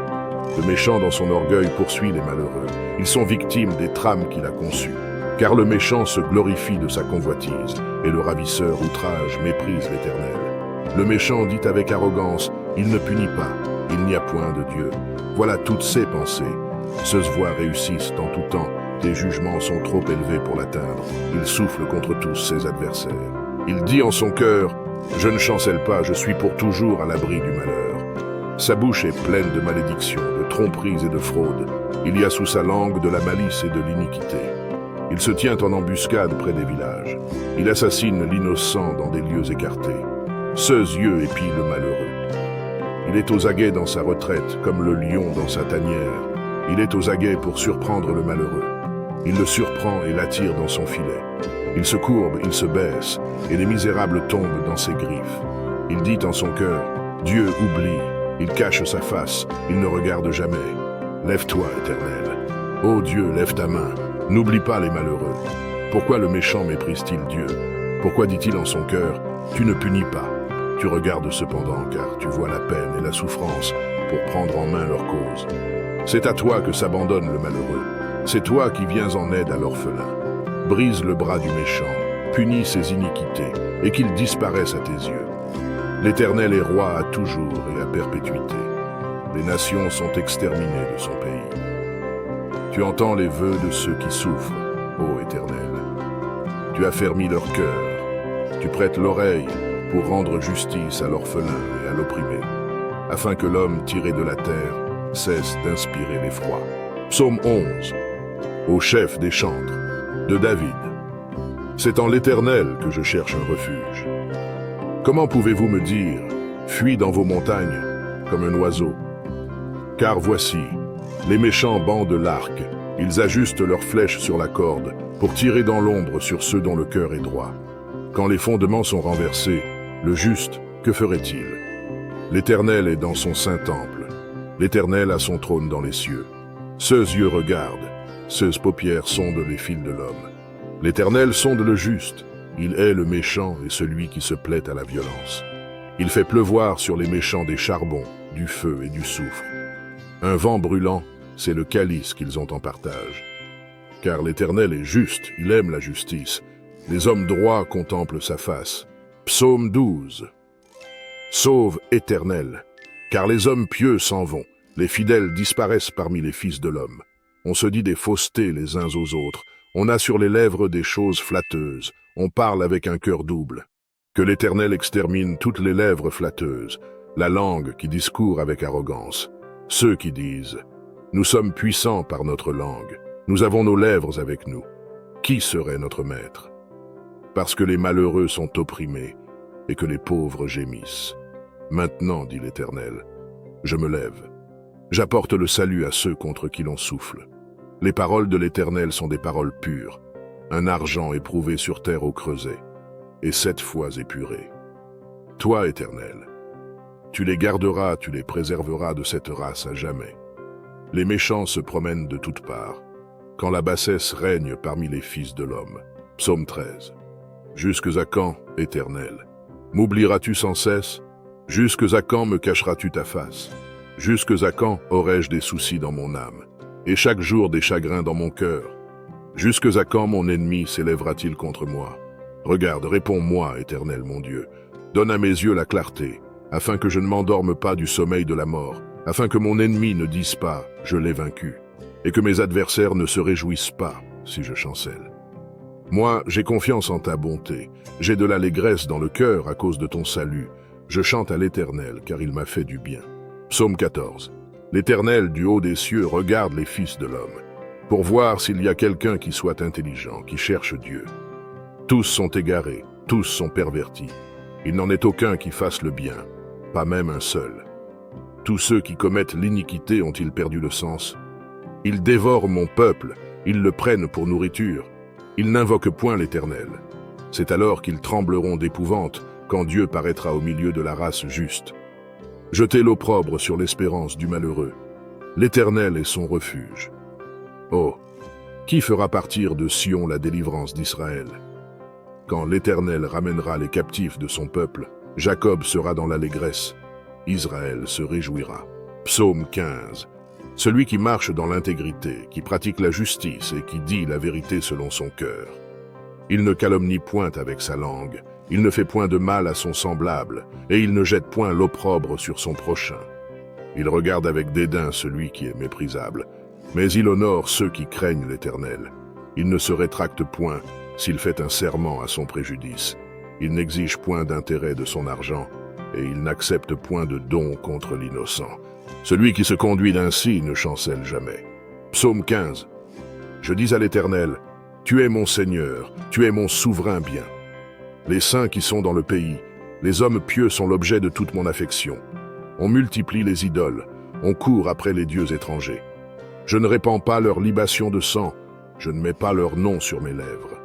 Speaker 1: Le méchant dans son orgueil poursuit les malheureux. Ils sont victimes des trames qu'il a conçues. Car le méchant se glorifie de sa convoitise, et le ravisseur outrage méprise l'Éternel. Le méchant dit avec arrogance, il ne punit pas, il n'y a point de Dieu. Voilà toutes ses pensées. Ceux voix réussissent en tout temps, tes jugements sont trop élevés pour l'atteindre. Il souffle contre tous ses adversaires. Il dit en son cœur, je ne chancelle pas, je suis pour toujours à l'abri du malheur. Sa bouche est pleine de malédictions, de tromperies et de fraudes. Il y a sous sa langue de la malice et de l'iniquité. Il se tient en embuscade près des villages. Il assassine l'innocent dans des lieux écartés. Ceux yeux épient le malheureux. Il est aux aguets dans sa retraite, comme le lion dans sa tanière. Il est aux aguets pour surprendre le malheureux. Il le surprend et l'attire dans son filet. Il se courbe, il se baisse, et les misérables tombent dans ses griffes. Il dit en son cœur, Dieu oublie. Il cache sa face, il ne regarde jamais. Lève-toi, Éternel. Ô Dieu, lève ta main. N'oublie pas les malheureux. Pourquoi le méchant méprise-t-il Dieu? Pourquoi dit-il en son cœur, tu ne punis pas? Tu regardes cependant, car tu vois la peine et la souffrance pour prendre en main leur cause. C'est à toi que s'abandonne le malheureux. C'est toi qui viens en aide à l'orphelin. Brise le bras du méchant, punis ses iniquités, et qu'il disparaisse à tes yeux. L'Éternel est roi à toujours et à perpétuité. Les nations sont exterminées de son pays. Tu entends les vœux de ceux qui souffrent, ô Éternel. Tu affermis leur cœur. Tu prêtes l'oreille pour rendre justice à l'orphelin et à l'opprimé, afin que l'homme tiré de la terre cesse d'inspirer l'effroi. Psaume 11. Au chef des chantres, de David. C'est en l'Éternel que je cherche un refuge. Comment pouvez-vous me dire, fuis dans vos montagnes, comme un oiseau? Car voici, les méchants bandent l'arc, ils ajustent leurs flèches sur la corde, pour tirer dans l'ombre sur ceux dont le cœur est droit. Quand les fondements sont renversés, le juste, que ferait-il? L'Éternel est dans son saint temple, l'Éternel a son trône dans les cieux. Ceux yeux regardent, ceux paupières sondent les fils de l'homme. L'Éternel sonde le juste, il hait le méchant et celui qui se plaît à la violence. Il fait pleuvoir sur les méchants des charbons, du feu et du soufre. Un vent brûlant, c'est le calice qu'ils ont en partage. Car l'Éternel est juste, il aime la justice. Les hommes droits contemplent sa face. Psaume 12. Sauve, Éternel, car les hommes pieux s'en vont, les fidèles disparaissent parmi les fils de l'homme. On se dit des faussetés les uns aux autres, on a sur les lèvres des choses flatteuses, on parle avec un cœur double. Que l'Éternel extermine toutes les lèvres flatteuses, la langue qui discourt avec arrogance. Ceux qui disent « Nous sommes puissants par notre langue, nous avons nos lèvres avec nous. Qui serait notre maître ?» Parce que les malheureux sont opprimés et que les pauvres gémissent. Maintenant, dit l'Éternel, je me lève. J'apporte le salut à ceux contre qui l'on souffle. Les paroles de l'Éternel sont des paroles pures, un argent éprouvé sur terre au creuset, et 7 fois épuré. Toi, Éternel, tu les garderas, tu les préserveras de cette race à jamais. Les méchants se promènent de toutes parts, quand la bassesse règne parmi les fils de l'homme. Psaume 13. Jusques à quand, Éternel? M'oublieras-tu sans cesse? Jusques à quand me cacheras-tu ta face? Jusques à quand aurai-je des soucis dans mon âme, et chaque jour des chagrins dans mon cœur? Jusques à quand mon ennemi s'élèvera-t-il contre moi? Regarde, réponds-moi, Éternel mon Dieu. Donne à mes yeux la clarté, afin que je ne m'endorme pas du sommeil de la mort, afin que mon ennemi ne dise pas « je l'ai vaincu », et que mes adversaires ne se réjouissent pas si je chancelle. Moi, j'ai confiance en ta bonté. J'ai de l'allégresse dans le cœur à cause de ton salut. Je chante à l'Éternel, car il m'a fait du bien. Psaume 14. L'Éternel du haut des cieux regarde les fils de l'homme, pour voir s'il y a quelqu'un qui soit intelligent, qui cherche Dieu. Tous sont égarés, tous sont pervertis. Il n'en est aucun qui fasse le bien, pas même un seul. Tous ceux qui commettent l'iniquité ont-ils perdu le sens? Ils dévorent mon peuple, ils le prennent pour nourriture. Ils n'invoquent point l'Éternel. C'est alors qu'ils trembleront d'épouvante, quand Dieu paraîtra au milieu de la race juste. Jetez l'opprobre sur l'espérance du malheureux. L'Éternel est son refuge. Oh, qui fera partir de Sion la délivrance d'Israël? Quand l'Éternel ramènera les captifs de son peuple, Jacob sera dans l'allégresse, Israël se réjouira. Psaume 15. Celui qui marche dans l'intégrité, qui pratique la justice et qui dit la vérité selon son cœur. Il ne calomnie point avec sa langue, il ne fait point de mal à son semblable, et il ne jette point l'opprobre sur son prochain. Il regarde avec dédain celui qui est méprisable, mais il honore ceux qui craignent l'Éternel. Il ne se rétracte point s'il fait un serment à son préjudice. Il n'exige point d'intérêt de son argent, et il n'accepte point de don contre l'innocent. Celui qui se conduit ainsi ne chancelle jamais. Psaume 15. Je dis à l'Éternel, tu es mon Seigneur, tu es mon souverain bien. Les saints qui sont dans le pays, les hommes pieux sont l'objet de toute mon affection. On multiplie les idoles, on court après les dieux étrangers. Je ne répands pas leur libation de sang, je ne mets pas leur nom sur mes lèvres.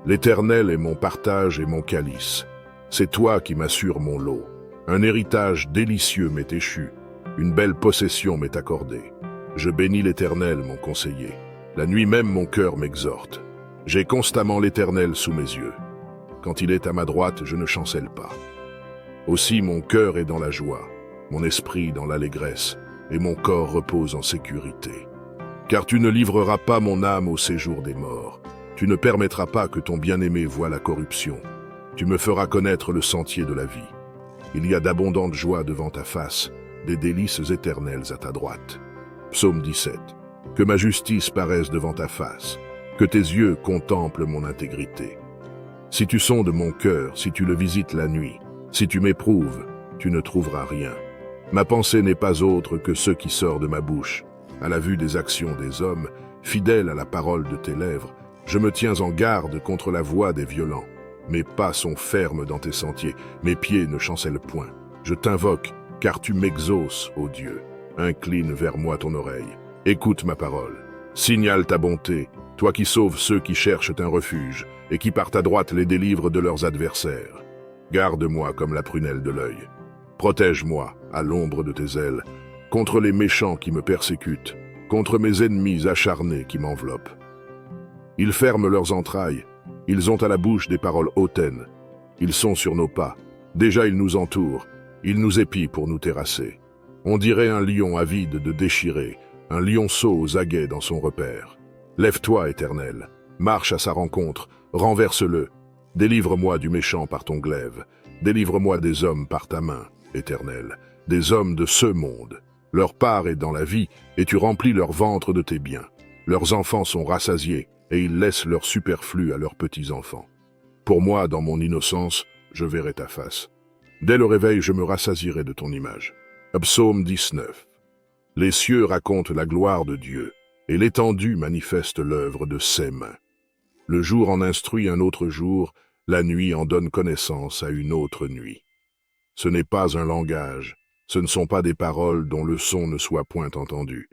Speaker 1: L'Éternel est mon partage et mon calice. C'est toi qui m'assures mon lot. Un héritage délicieux m'est échu, une belle possession m'est accordée. Je bénis l'Éternel, mon conseiller. La nuit même mon cœur m'exhorte. J'ai constamment l'Éternel sous mes yeux. Quand il est à ma droite, je ne chancelle pas. Aussi mon cœur est dans la joie, mon esprit dans l'allégresse, et mon corps repose en sécurité. Car tu ne livreras pas mon âme au séjour des morts. Tu ne permettras pas que ton bien-aimé voie la corruption. Tu me feras connaître le sentier de la vie. Il y a d'abondantes joies devant ta face, des délices éternelles à ta droite. Psaume 17. Que ma justice paraisse devant ta face, que tes yeux contemplent mon intégrité. Si tu sondes mon cœur, si tu le visites la nuit, si tu m'éprouves, tu ne trouveras rien. Ma pensée n'est pas autre que ce qui sort de ma bouche. À la vue des actions des hommes, fidèle à la parole de tes lèvres, je me tiens en garde contre la voix des violents. Mes pas sont fermes dans tes sentiers, mes pieds ne chancellent point. Je t'invoque, car tu m'exauces, ô Dieu. Incline vers moi ton oreille. Écoute ma parole. Signale ta bonté, toi qui sauves ceux qui cherchent un refuge, et qui par ta droite les délivres de leurs adversaires. Garde-moi comme la prunelle de l'œil. Protège-moi, à l'ombre de tes ailes, contre les méchants qui me persécutent, contre mes ennemis acharnés qui m'enveloppent. Ils ferment leurs entrailles, ils ont à la bouche des paroles hautaines. Ils sont sur nos pas, déjà ils nous entourent, ils nous épient pour nous terrasser. On dirait un lion avide de déchirer, un lionceau aux aguets dans son repère. Lève-toi, Éternel, marche à sa rencontre, renverse-le. Délivre-moi du méchant par ton glaive, délivre-moi des hommes par ta main, Éternel, des hommes de ce monde. Leur part est dans la vie, et tu remplis leur ventre de tes biens. Leurs enfants sont rassasiés, et ils laissent leur superflu à leurs petits-enfants. Pour moi, dans mon innocence, je verrai ta face. Dès le réveil, je me rassasierai de ton image. Psaume 19. Les cieux racontent la gloire de Dieu, et l'étendue manifeste l'œuvre de ses mains. Le jour en instruit un autre jour, la nuit en donne connaissance à une autre nuit. Ce n'est pas un langage, ce ne sont pas des paroles dont le son ne soit point entendu.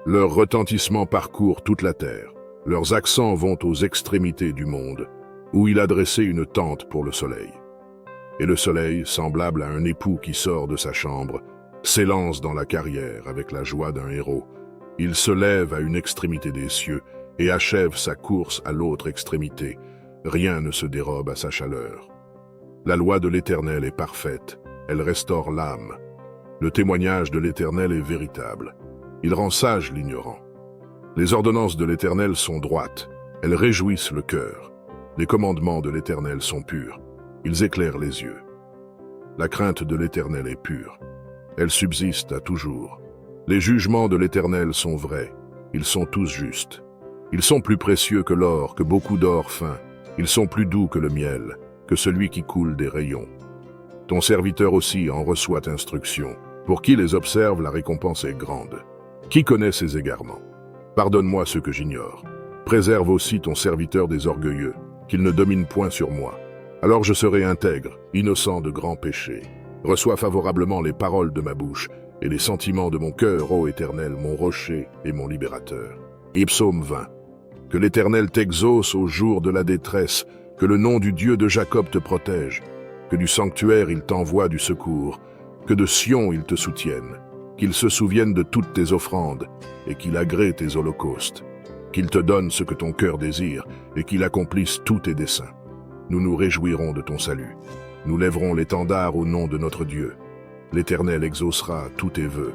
Speaker 1: Leur retentissement parcourt toute la terre. Leurs accents vont aux extrémités du monde, où il a dressé une tente pour le soleil. Et le soleil, semblable à un époux qui sort de sa chambre, s'élance dans la carrière avec la joie d'un héros. Il se lève à une extrémité des cieux et achève sa course à l'autre extrémité. Rien ne se dérobe à sa chaleur. La loi de l'Éternel est parfaite, elle restaure l'âme. Le témoignage de l'Éternel est véritable. Il rend sage l'ignorant. Les ordonnances de l'Éternel sont droites, elles réjouissent le cœur. Les commandements de l'Éternel sont purs, ils éclairent les yeux. La crainte de l'Éternel est pure, elle subsiste à toujours. Les jugements de l'Éternel sont vrais, ils sont tous justes. Ils sont plus précieux que l'or, que beaucoup d'or fin, Ils sont plus doux que le miel, que celui qui coule des rayons. Ton serviteur aussi en reçoit instruction. Pour qui les observe, la récompense est grande. Qui connaît ses égarements? Pardonne-moi ce que j'ignore. Préserve aussi ton serviteur des orgueilleux, qu'il ne domine point sur moi. Alors je serai intègre, innocent de grands péchés. Reçois favorablement les paroles de ma bouche et les sentiments de mon cœur, ô Éternel, mon rocher et mon libérateur. Et Psaume 20. Que l'Éternel t'exauce au jour de la détresse, que le nom du Dieu de Jacob te protège, que du sanctuaire il t'envoie du secours, que de Sion il te soutienne, qu'il se souvienne de toutes tes offrandes et qu'il agrée tes holocaustes, qu'il te donne ce que ton cœur désire et qu'il accomplisse tous tes desseins. Nous nous réjouirons de ton salut. Nous lèverons l'étendard au nom de notre Dieu. L'Éternel exaucera tous tes vœux.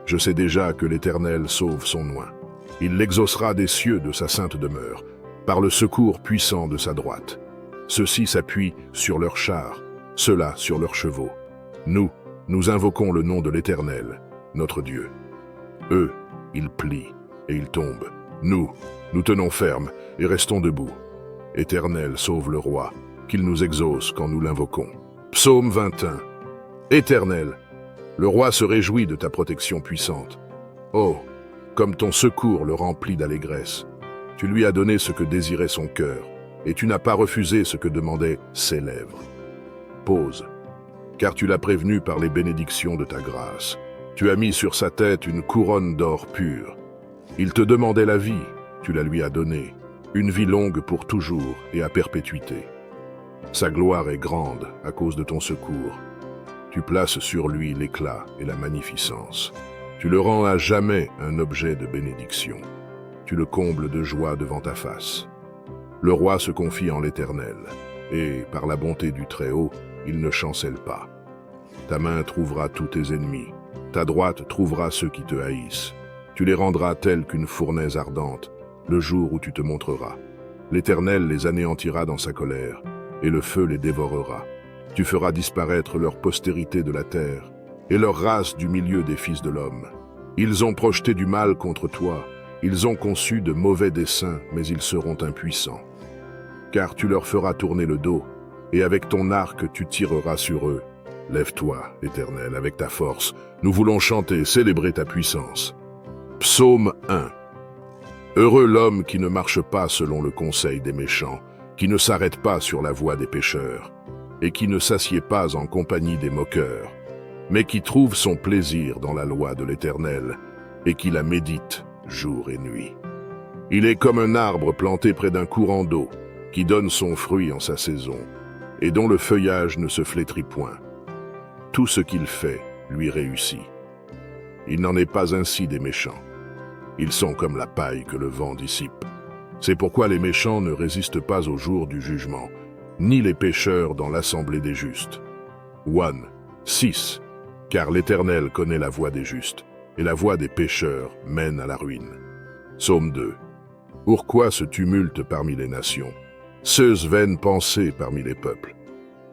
Speaker 1: Je sais déjà que l'Éternel sauve son oint. Il l'exaucera des cieux de sa sainte demeure, par le secours puissant de sa droite. Ceux-ci s'appuient sur leurs chars, ceux-là sur leurs chevaux. Nous invoquons le nom de l'Éternel, notre Dieu. Eux, ils plient et ils tombent. Nous tenons ferme et restons debout. Éternel, sauve le roi, qu'il nous exauce quand nous l'invoquons. Psaume 21. Éternel, le roi se réjouit de ta protection puissante. Oh, comme ton secours le remplit d'allégresse. Tu lui as donné ce que désirait son cœur, et tu n'as pas refusé ce que demandaient ses lèvres. Pause, car tu l'as prévenu par les bénédictions de ta grâce. Tu as mis sur sa tête une couronne d'or pur. Il te demandait la vie, tu la lui as donnée, une vie longue pour toujours et à perpétuité. Sa gloire est grande à cause de ton secours. Tu places sur lui l'éclat et la magnificence. Tu le rends à jamais un objet de bénédiction. Tu le combles de joie devant ta face. Le roi se confie en l'Éternel, et, par la bonté du Très-Haut, il ne chancelle pas. Ta main trouvera tous tes ennemis, ta droite trouvera ceux qui te haïssent. Tu les rendras tels qu'une fournaise ardente, le jour où tu te montreras. L'Éternel les anéantira dans sa colère, et le feu les dévorera. Tu feras disparaître leur postérité de la terre, et leur race du milieu des fils de l'homme. Ils ont projeté du mal contre toi, ils ont conçu de mauvais desseins, mais ils seront impuissants. Car tu leur feras tourner le dos, et avec ton arc tu tireras sur eux. Lève-toi, Éternel, avec ta force. Nous voulons chanter, célébrer ta puissance. Psaume 1. Heureux l'homme qui ne marche pas selon le conseil des méchants, qui ne s'arrête pas sur la voie des pécheurs, et qui ne s'assied pas en compagnie des moqueurs, mais qui trouve son plaisir dans la loi de l'Éternel, et qui la médite jour et nuit. Il est comme un arbre planté près d'un courant d'eau, qui donne son fruit en sa saison, et dont le feuillage ne se flétrit point. Tout ce qu'il fait lui réussit. Il n'en est pas ainsi des méchants. Ils sont comme la paille que le vent dissipe. C'est pourquoi les méchants ne résistent pas au jour du jugement, ni les pécheurs dans l'assemblée des justes. 6. Car l'Éternel connaît la voie des justes, et la voie des pécheurs mène à la ruine. Psaume 2. Pourquoi ce tumulte parmi les nations, ces vaines pensées parmi les peuples?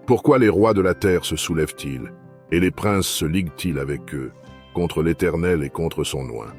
Speaker 1: Pourquoi les rois de la terre se soulèvent-ils, et les princes se liguent-ils avec eux, contre l'Éternel et contre son oint?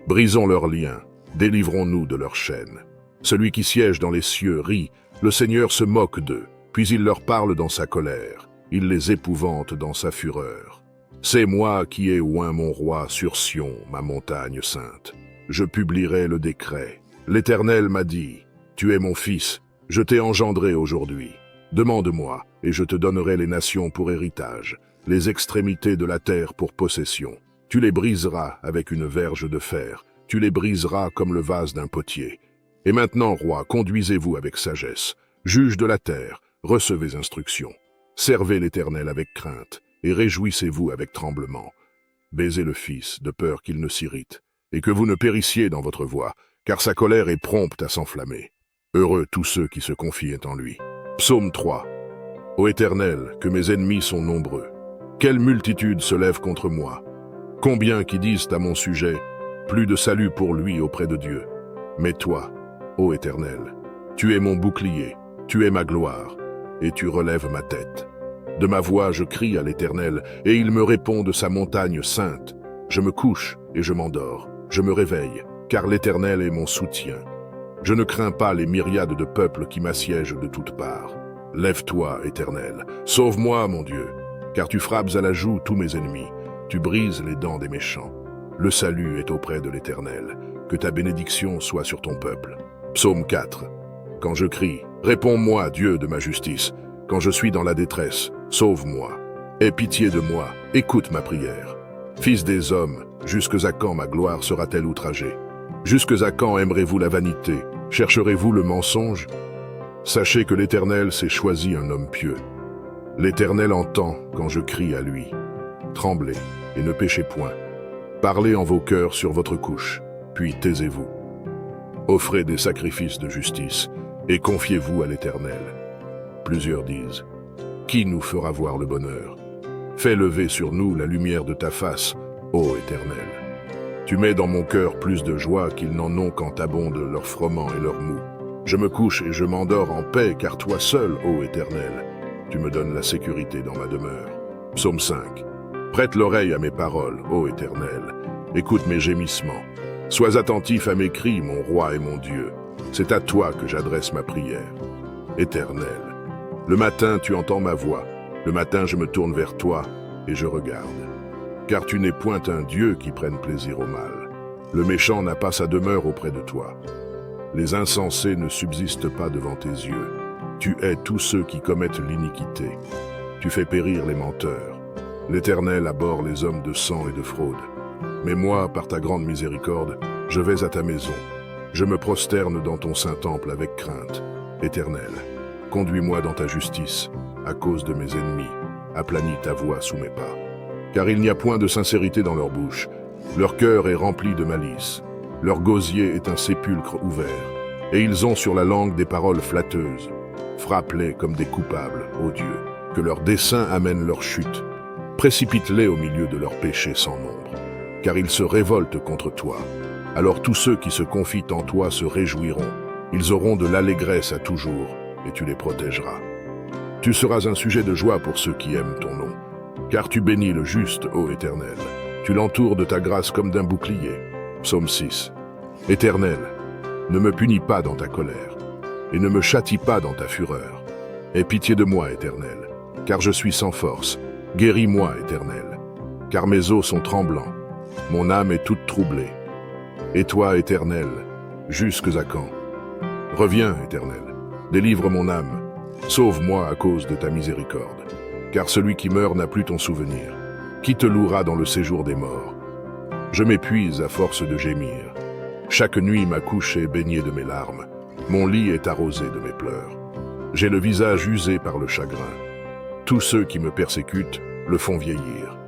Speaker 1: Brisons leurs liens, délivrons-nous de leurs chaînes. Celui qui siège dans les cieux rit, le Seigneur se moque d'eux, puis il leur parle dans sa colère, il les épouvante dans sa fureur. C'est moi qui ai oint mon roi sur Sion, ma montagne sainte. Je publierai le décret. L'Éternel m'a dit, tu es mon fils, je t'ai engendré aujourd'hui. Demande-moi, et je te donnerai les nations pour héritage, les extrémités de la terre pour possession. Tu les briseras avec une verge de fer, tu les briseras comme le vase d'un potier. Et maintenant, roi, conduisez-vous avec sagesse. Juge de la terre, recevez instruction. Servez l'Éternel avec crainte, et réjouissez-vous avec tremblement. Baisez le Fils, de peur qu'il ne s'irrite, et que vous ne périssiez dans votre voie, car sa colère est prompte à s'enflammer. Heureux tous ceux qui se confient en lui. Psaume 3. Ô Éternel, que mes ennemis sont nombreux. Quelle multitude se lève contre moi. Combien qui disent à mon sujet, plus de salut pour lui auprès de Dieu. Mais toi, ô Éternel, tu es mon bouclier, tu es ma gloire, et tu relèves ma tête. De ma voix je crie à l'Éternel, et il me répond de sa montagne sainte. Je me couche et je m'endors, je me réveille, car l'Éternel est mon soutien. Je ne crains pas les myriades de peuples qui m'assiègent de toutes parts. Lève-toi, Éternel, sauve-moi, mon Dieu, car tu frappes à la joue tous mes ennemis, tu brises les dents des méchants. Le salut est auprès de l'Éternel, que ta bénédiction soit sur ton peuple. Psaume 4. Quand je crie, réponds-moi, Dieu de ma justice. Quand je suis dans la détresse, sauve-moi. Aie pitié de moi, écoute ma prière. Fils des hommes, jusque à quand ma gloire sera-t-elle outragée? Jusque à quand aimerez-vous la vanité? Chercherez-vous le mensonge? Sachez que l'Éternel s'est choisi un homme pieux. L'Éternel entend quand je crie à lui. Tremblez et ne péchez point. Parlez en vos cœurs sur votre couche, puis taisez-vous. Offrez des sacrifices de justice et confiez-vous à l'Éternel. Plusieurs disent, qui nous fera voir le bonheur? Fais lever sur nous la lumière de ta face, ô Éternel. Tu mets dans mon cœur plus de joie qu'ils n'en ont quand abondent leurs froment et leurs mou. Je me couche et je m'endors en paix, car toi seul, ô Éternel, tu me donnes la sécurité dans ma demeure. Psaume 5. Prête l'oreille à mes paroles, ô Éternel. Écoute mes gémissements. Sois attentif à mes cris, mon roi et mon Dieu. C'est à toi que j'adresse ma prière. Éternel. Le matin, tu entends ma voix. Le matin, je me tourne vers toi et je regarde. Car tu n'es point un Dieu qui prenne plaisir au mal. Le méchant n'a pas sa demeure auprès de toi. Les insensés ne subsistent pas devant tes yeux. Tu hais tous ceux qui commettent l'iniquité. Tu fais périr les menteurs. L'Éternel abhorre les hommes de sang et de fraude. Mais moi, par ta grande miséricorde, je vais à ta maison. Je me prosterne dans ton saint temple avec crainte. Éternel, conduis-moi dans ta justice, à cause de mes ennemis. Aplanis ta voix sous mes pas. Car il n'y a point de sincérité dans leur bouche. Leur cœur est rempli de malice. Leur gosier est un sépulcre ouvert. Et ils ont sur la langue des paroles flatteuses. Frappe-les comme des coupables, ô Dieu, que leurs desseins amènent leur chute. Précipite-les au milieu de leurs péchés sans nombre, car ils se révoltent contre toi. Alors tous ceux qui se confient en toi se réjouiront. Ils auront de l'allégresse à toujours, et tu les protégeras. Tu seras un sujet de joie pour ceux qui aiment ton nom, car tu bénis le juste, ô Éternel. Tu l'entoures de ta grâce comme d'un bouclier. Psaume 6. Éternel, ne me punis pas dans ta colère, et ne me châtie pas dans ta fureur. Aie pitié de moi, Éternel, car je suis sans force. Guéris-moi, Éternel, car mes os sont tremblants, mon âme est toute troublée. Et toi, Éternel, jusque à quand? Reviens, Éternel, délivre mon âme, sauve-moi à cause de ta miséricorde, car celui qui meurt n'a plus ton souvenir. Qui te louera dans le séjour des morts? Je m'épuise à force de gémir. Chaque nuit ma couche est baignée de mes larmes, mon lit est arrosé de mes pleurs. J'ai le visage usé par le chagrin. Tous ceux qui me persécutent le font vieillir.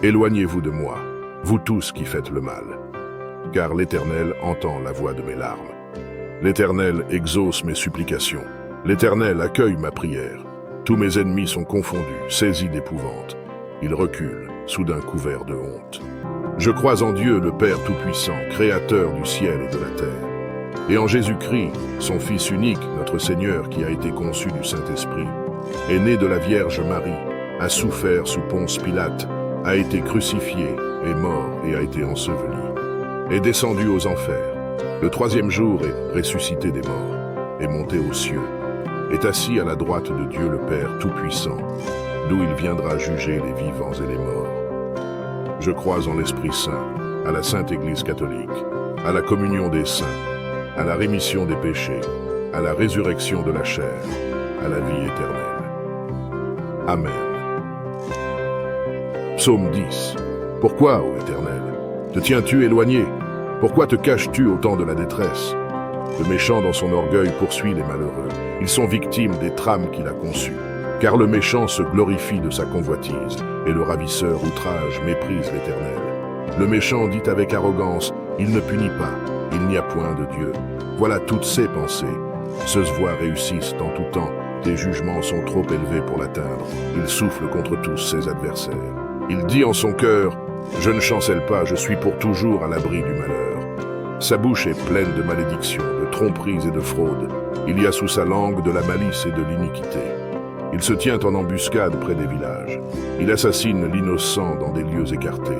Speaker 1: Éloignez-vous de moi, vous tous qui faites le mal, car l'Éternel entend la voix de mes larmes. L'Éternel exauce mes supplications. L'Éternel accueille ma prière. Tous mes ennemis sont confondus, saisis d'épouvante. Ils reculent, soudain couverts de honte. Je crois en Dieu, le Père Tout-Puissant, Créateur du ciel et de la terre, et en Jésus-Christ, son Fils unique, notre Seigneur, qui a été conçu du Saint-Esprit, est né de la Vierge Marie, a souffert sous Ponce Pilate, a été crucifié, est mort et a été enseveli, est descendu aux enfers. Le troisième jour est ressuscité des morts, est monté aux cieux, est assis à la droite de Dieu le Père Tout-Puissant, d'où il viendra juger les vivants et les morts. Je crois en l'Esprit Saint, à la Sainte Église catholique, à la communion des saints, à la rémission des péchés, à la résurrection de la chair, à la vie éternelle. Amen. Psaume 10. Pourquoi, ô Éternel, te tiens-tu éloigné? Pourquoi te caches-tu au temps de la détresse? Le méchant dans son orgueil poursuit les malheureux. Ils sont victimes des trames qu'il a conçues. Car le méchant se glorifie de sa convoitise, et le ravisseur outrage méprise l'Éternel. Le méchant dit avec arrogance, il ne punit pas, il n'y a point de Dieu. Voilà toutes ses pensées. Ceux voix réussissent en tout temps. Tes jugements sont trop élevés pour l'atteindre. Il souffle contre tous ses adversaires. Il dit en son cœur, je ne chancelle pas, je suis pour toujours à l'abri du malheur. Sa bouche est pleine de malédictions, de tromperies et de fraudes. Il y a sous sa langue de la malice et de l'iniquité. Il se tient en embuscade près des villages. Il assassine l'innocent dans des lieux écartés.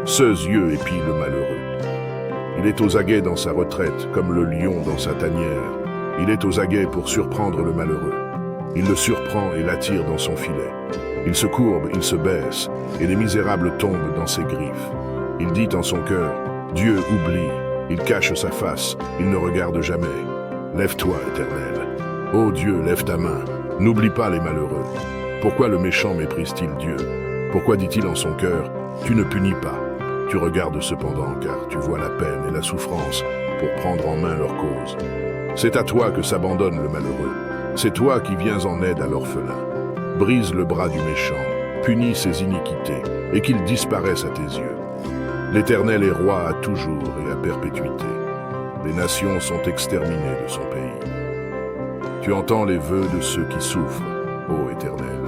Speaker 1: Ceux yeux épient le malheureux. Il est aux aguets dans sa retraite, comme le lion dans sa tanière. Il est aux aguets pour surprendre le malheureux. Il le surprend et l'attire dans son filet. Il se courbe, il se baisse, et les misérables tombent dans ses griffes. Il dit en son cœur, Dieu oublie, il cache sa face, il ne regarde jamais. Lève-toi, Éternel. Ô Dieu, lève ta main, n'oublie pas les malheureux. Pourquoi le méchant méprise-t-il Dieu? Pourquoi dit-il en son cœur, tu ne punis pas? Tu regardes cependant, car tu vois la peine et la souffrance pour prendre en main leur cause. C'est à toi que s'abandonne le malheureux. C'est toi qui viens en aide à l'orphelin. Brise le bras du méchant, punis ses iniquités, et qu'il disparaisse à tes yeux. L'Éternel est roi à toujours et à perpétuité. Les nations sont exterminées de son pays. Tu entends les vœux de ceux qui souffrent, ô Éternel.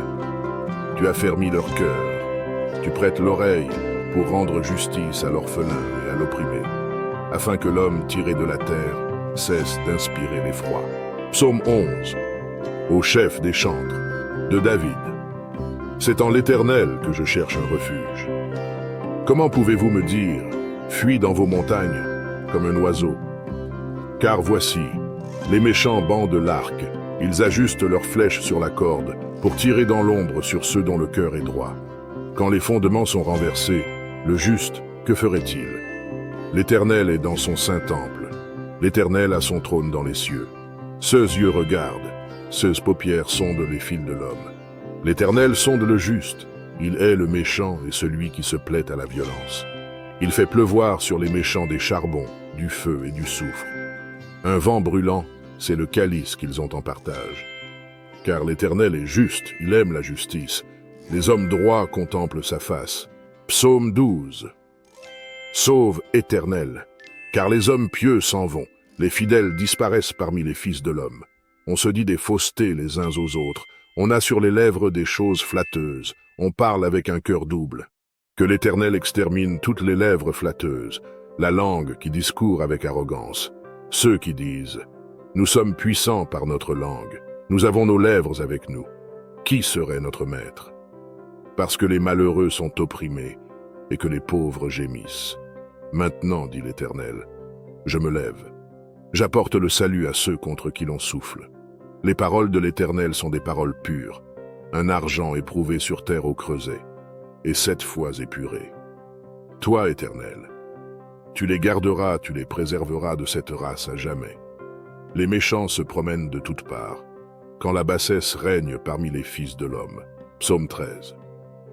Speaker 1: Tu affermis leur cœur. Tu prêtes l'oreille pour rendre justice à l'orphelin et à l'opprimé, afin que l'homme tiré de la terre cesse d'inspirer l'effroi. Psaume 11, au chef des chantres, de David. C'est en l'Éternel que je cherche un refuge. Comment pouvez-vous me dire, fuis dans vos montagnes, comme un oiseau? Car voici, les méchants bandent l'arc, ils ajustent leurs flèches sur la corde, pour tirer dans l'ombre sur ceux dont le cœur est droit. Quand les fondements sont renversés, le juste, que ferait-il? L'Éternel est dans son saint temple. L'Éternel a son trône dans les cieux. Ceux yeux regardent, ceux paupières sondent les fils de l'homme. L'Éternel sonde le juste. Il hait le méchant et celui qui se plaît à la violence. Il fait pleuvoir sur les méchants des charbons, du feu et du soufre. Un vent brûlant, c'est le calice qu'ils ont en partage. Car l'Éternel est juste, il aime la justice. Les hommes droits contemplent sa face. Psaume 12. Sauve, Éternel, car les hommes pieux s'en vont, les fidèles disparaissent parmi les fils de l'homme. On se dit des faussetés les uns aux autres, on a sur les lèvres des choses flatteuses, on parle avec un cœur double. Que l'Éternel extermine toutes les lèvres flatteuses, la langue qui discourt avec arrogance. Ceux qui disent « Nous sommes puissants par notre langue, nous avons nos lèvres avec nous. Qui serait notre maître ?» Parce que les malheureux sont opprimés et que les pauvres gémissent. Maintenant, dit l'Éternel, je me lève. J'apporte le salut à ceux contre qui l'on souffle. Les paroles de l'Éternel sont des paroles pures, un argent éprouvé sur terre au creuset, et 7 fois épuré. Toi, Éternel, tu les garderas, tu les préserveras de cette race à jamais. Les méchants se promènent de toutes parts, quand la bassesse règne parmi les fils de l'homme. Psaume 13.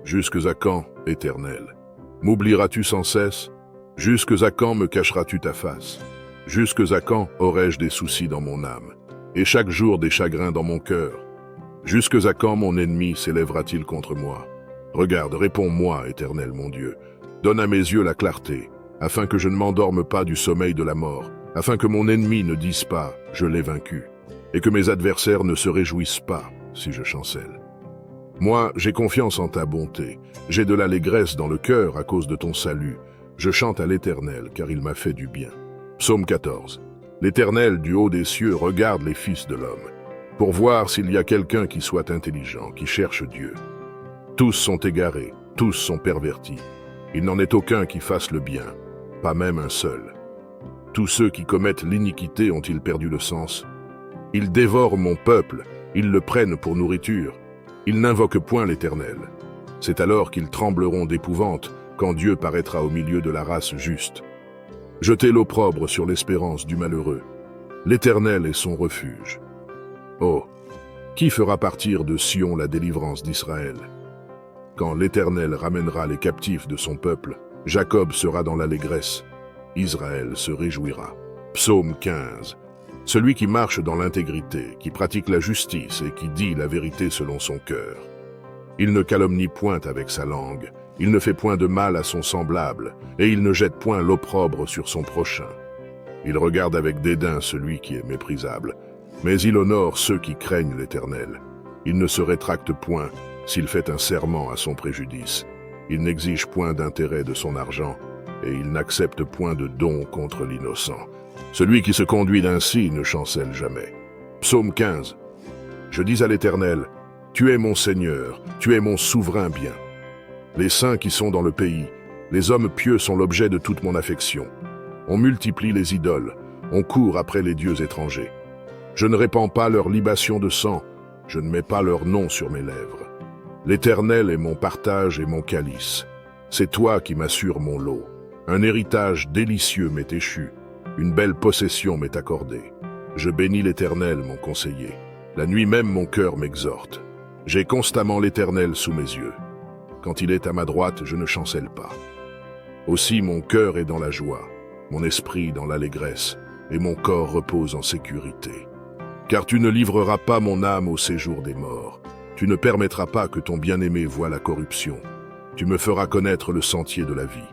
Speaker 1: Jusques à quand, Éternel? M'oublieras-tu sans cesse? Jusques à quand me cacheras-tu ta face? Jusques à quand aurai-je des soucis dans mon âme, et chaque jour des chagrins dans mon cœur? Jusques à quand mon ennemi s'élèvera-t-il contre moi? Regarde, réponds-moi, Éternel mon Dieu. Donne à mes yeux la clarté, afin que je ne m'endorme pas du sommeil de la mort, afin que mon ennemi ne dise pas « je l'ai vaincu », et que mes adversaires ne se réjouissent pas si je chancelle. Moi, j'ai confiance en ta bonté, j'ai de l'allégresse dans le cœur à cause de ton salut. Je chante à l'Éternel, car il m'a fait du bien. Psaume 14. L'Éternel, du haut des cieux, regarde les fils de l'homme, pour voir s'il y a quelqu'un qui soit intelligent, qui cherche Dieu. Tous sont égarés, tous sont pervertis. Il n'en est aucun qui fasse le bien, pas même un seul. Tous ceux qui commettent l'iniquité ont-ils perdu le sens? Ils dévorent mon peuple, ils le prennent pour nourriture. Ils n'invoquent point l'Éternel. C'est alors qu'ils trembleront d'épouvante, quand Dieu paraîtra au milieu de la race juste. Jetez l'opprobre sur l'espérance du malheureux. L'Éternel est son refuge. Oh, qui fera partir de Sion la délivrance d'Israël? Quand l'Éternel ramènera les captifs de son peuple, Jacob sera dans l'allégresse, Israël se réjouira. Psaume 15. Celui qui marche dans l'intégrité, qui pratique la justice et qui dit la vérité selon son cœur. Il ne calomnie point avec sa langue, il ne fait point de mal à son semblable, et il ne jette point l'opprobre sur son prochain. Il regarde avec dédain celui qui est méprisable, mais il honore ceux qui craignent l'Éternel. Il ne se rétracte point s'il fait un serment à son préjudice. Il n'exige point d'intérêt de son argent, et il n'accepte point de don contre l'innocent. Celui qui se conduit ainsi ne chancelle jamais. Psaume 15. Je dis à l'Éternel, tu es mon Seigneur, tu es mon souverain bien. Les saints qui sont dans le pays, les hommes pieux sont l'objet de toute mon affection. On multiplie les idoles, on court après les dieux étrangers. Je ne répands pas leur libation de sang, je ne mets pas leur nom sur mes lèvres. L'Éternel est mon partage et mon calice. C'est toi qui m'assures mon lot. Un héritage délicieux m'est échu, une belle possession m'est accordée. Je bénis l'Éternel, mon conseiller. La nuit même mon cœur m'exhorte. J'ai constamment l'Éternel sous mes yeux. Quand il est à ma droite, je ne chancelle pas. Aussi mon cœur est dans la joie, mon esprit dans l'allégresse, et mon corps repose en sécurité. Car tu ne livreras pas mon âme au séjour des morts. Tu ne permettras pas que ton bien-aimé voie la corruption. Tu me feras connaître le sentier de la vie.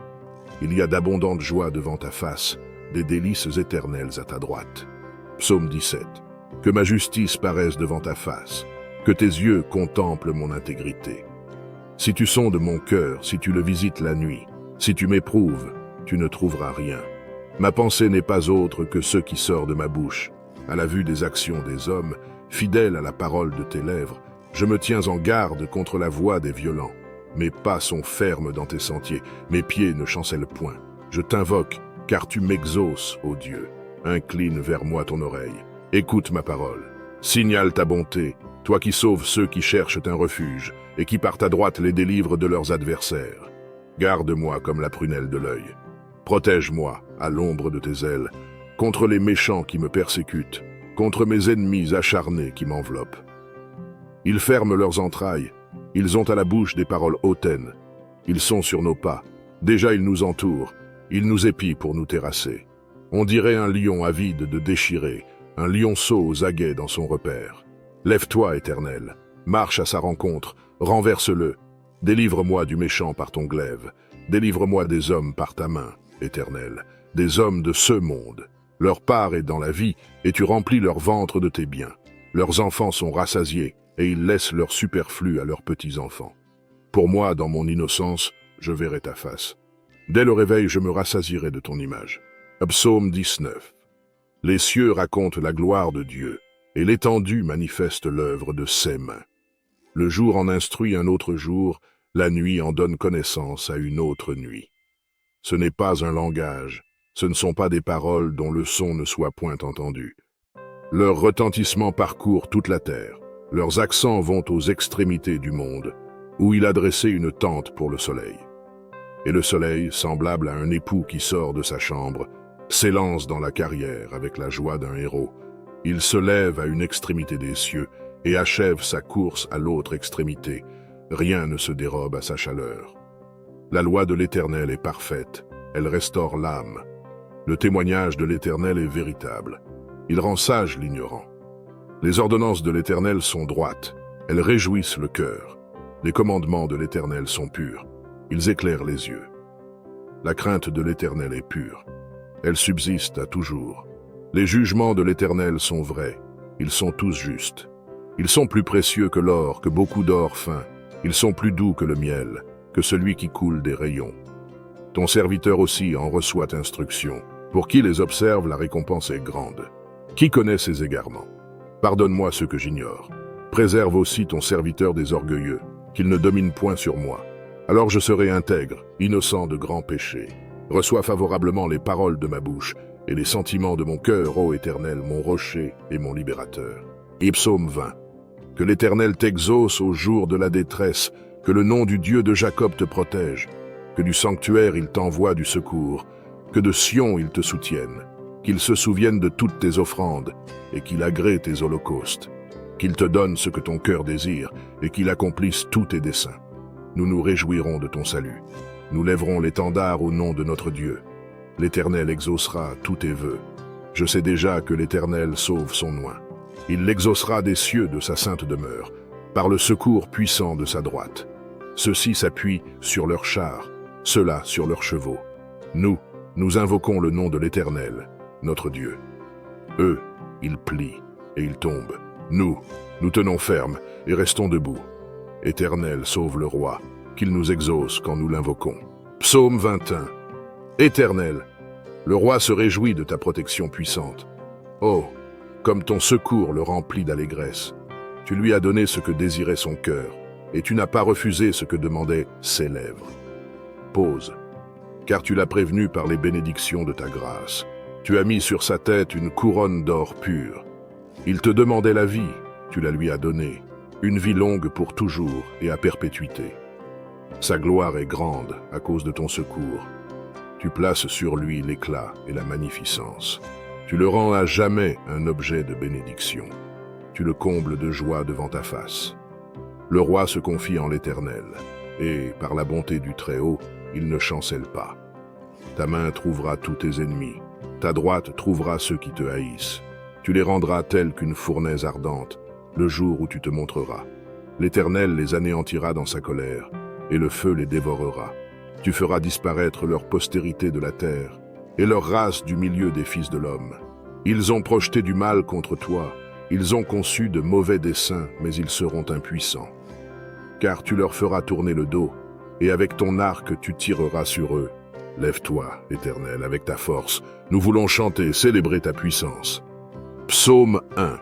Speaker 1: Il y a d'abondantes joies devant ta face, des délices éternelles à ta droite. Psaume 17. Que ma justice paraisse devant ta face, que tes yeux contemplent mon intégrité. Si tu sondes mon cœur, si tu le visites la nuit, si tu m'éprouves, tu ne trouveras rien. Ma pensée n'est pas autre que ce qui sort de ma bouche. À la vue des actions des hommes, fidèle à la parole de tes lèvres, je me tiens en garde contre la voix des violents. Mes pas sont fermes dans tes sentiers, mes pieds ne chancellent point. Je t'invoque, car tu m'exauces, ô Dieu. Incline vers moi ton oreille. Écoute ma parole. Signale ta bonté, toi qui sauves ceux qui cherchent un refuge, et qui par ta droite les délivres de leurs adversaires. Garde-moi comme la prunelle de l'œil. Protège-moi, à l'ombre de tes ailes, contre les méchants qui me persécutent, contre mes ennemis acharnés qui m'enveloppent. Ils ferment leurs entrailles, ils ont à la bouche des paroles hautaines. Ils sont sur nos pas, déjà ils nous entourent, ils nous épient pour nous terrasser. On dirait un lion avide de déchirer, un lionceau aux aguets dans son repère. Lève-toi, Éternel, marche à sa rencontre, renverse-le. Délivre-moi du méchant par ton glaive, délivre-moi des hommes par ta main, Éternel, des hommes de ce monde. Leur part est dans la vie, et tu remplis leur ventre de tes biens. Leurs enfants sont rassasiés, et ils laissent leur superflu à leurs petits-enfants. Pour moi, dans mon innocence, je verrai ta face. Dès le réveil, je me rassasierai de ton image. Psaume 19. Les cieux racontent la gloire de Dieu, et l'étendue manifeste l'œuvre de ses mains. Le jour en instruit un autre jour, la nuit en donne connaissance à une autre nuit. Ce n'est pas un langage, ce ne sont pas des paroles dont le son ne soit point entendu. Leur retentissement parcourt toute la terre, leurs accents vont aux extrémités du monde, où il a dressé une tente pour le soleil. Et le soleil, semblable à un époux qui sort de sa chambre, s'élance dans la carrière avec la joie d'un héros. Il se lève à une extrémité des cieux et achève sa course à l'autre extrémité. Rien ne se dérobe à sa chaleur. La loi de l'Éternel est parfaite, elle restaure l'âme. Le témoignage de l'Éternel est véritable. Il rend sage l'ignorant. Les ordonnances de l'Éternel sont droites, elles réjouissent le cœur. Les commandements de l'Éternel sont purs, ils éclairent les yeux. La crainte de l'Éternel est pure, elle subsiste à toujours. Les jugements de l'Éternel sont vrais, ils sont tous justes. Ils sont plus précieux que l'or, que beaucoup d'or fin. Ils sont plus doux que le miel, que celui qui coule des rayons. Ton serviteur aussi en reçoit instruction. Pour qui les observe, la récompense est grande. Qui connaît ses égarements? Pardonne-moi ce que j'ignore. Préserve aussi ton serviteur des orgueilleux, qu'il ne domine point sur moi. Alors je serai intègre, innocent de grands péchés. Reçois favorablement les paroles de ma bouche et les sentiments de mon cœur, ô Éternel, mon rocher et mon libérateur. Psaume 20. Que l'Éternel t'exauce au jour de la détresse, que le nom du Dieu de Jacob te protège, que du sanctuaire il t'envoie du secours, que de Sion il te soutienne, qu'il se souvienne de toutes tes offrandes et qu'il agrée tes holocaustes, qu'il te donne ce que ton cœur désire et qu'il accomplisse tous tes desseins. Nous nous réjouirons de ton salut. Nous lèverons l'étendard au nom de notre Dieu. L'Éternel exaucera tous tes vœux. Je sais déjà que l'Éternel sauve son oint. Il l'exaucera des cieux de sa sainte demeure, par le secours puissant de sa droite. Ceux-ci s'appuient sur leurs chars, ceux-là sur leurs chevaux. Nous invoquons le nom de l'Éternel, notre Dieu. Eux, ils plient et ils tombent. Nous tenons ferme et restons debout. Éternel, sauve le roi, qu'il nous exauce quand nous l'invoquons. Psaume 21. Éternel, le roi se réjouit de ta protection puissante. Oh, comme ton secours le remplit d'allégresse. Tu lui as donné ce que désirait son cœur, et tu n'as pas refusé ce que demandaient ses lèvres. Pause. car tu l'as prévenu par les bénédictions de ta grâce. Tu as mis sur sa tête une couronne d'or pur. Il te demandait la vie, tu la lui as donnée, une vie longue pour toujours et à perpétuité. Sa gloire est grande à cause de ton secours. Tu places sur lui l'éclat et la magnificence. Tu le rends à jamais un objet de bénédiction. Tu le combles de joie devant ta face. Le roi se confie en l'Éternel, et, par la bonté du Très-Haut, il ne chancelle pas. Ta main trouvera tous tes ennemis, ta droite trouvera ceux qui te haïssent. Tu les rendras tels qu'une fournaise ardente, le jour où tu te montreras. L'Éternel les anéantira dans sa colère, et le feu les dévorera. Tu feras disparaître leur postérité de la terre, et leur race du milieu des fils de l'homme. Ils ont projeté du mal contre toi, ils ont conçu de mauvais desseins, mais ils seront impuissants. Car tu leur feras tourner le dos, et avec ton arc tu tireras sur eux. Lève-toi, Éternel, avec ta force. Nous voulons chanter, célébrer ta puissance. Psaume 1.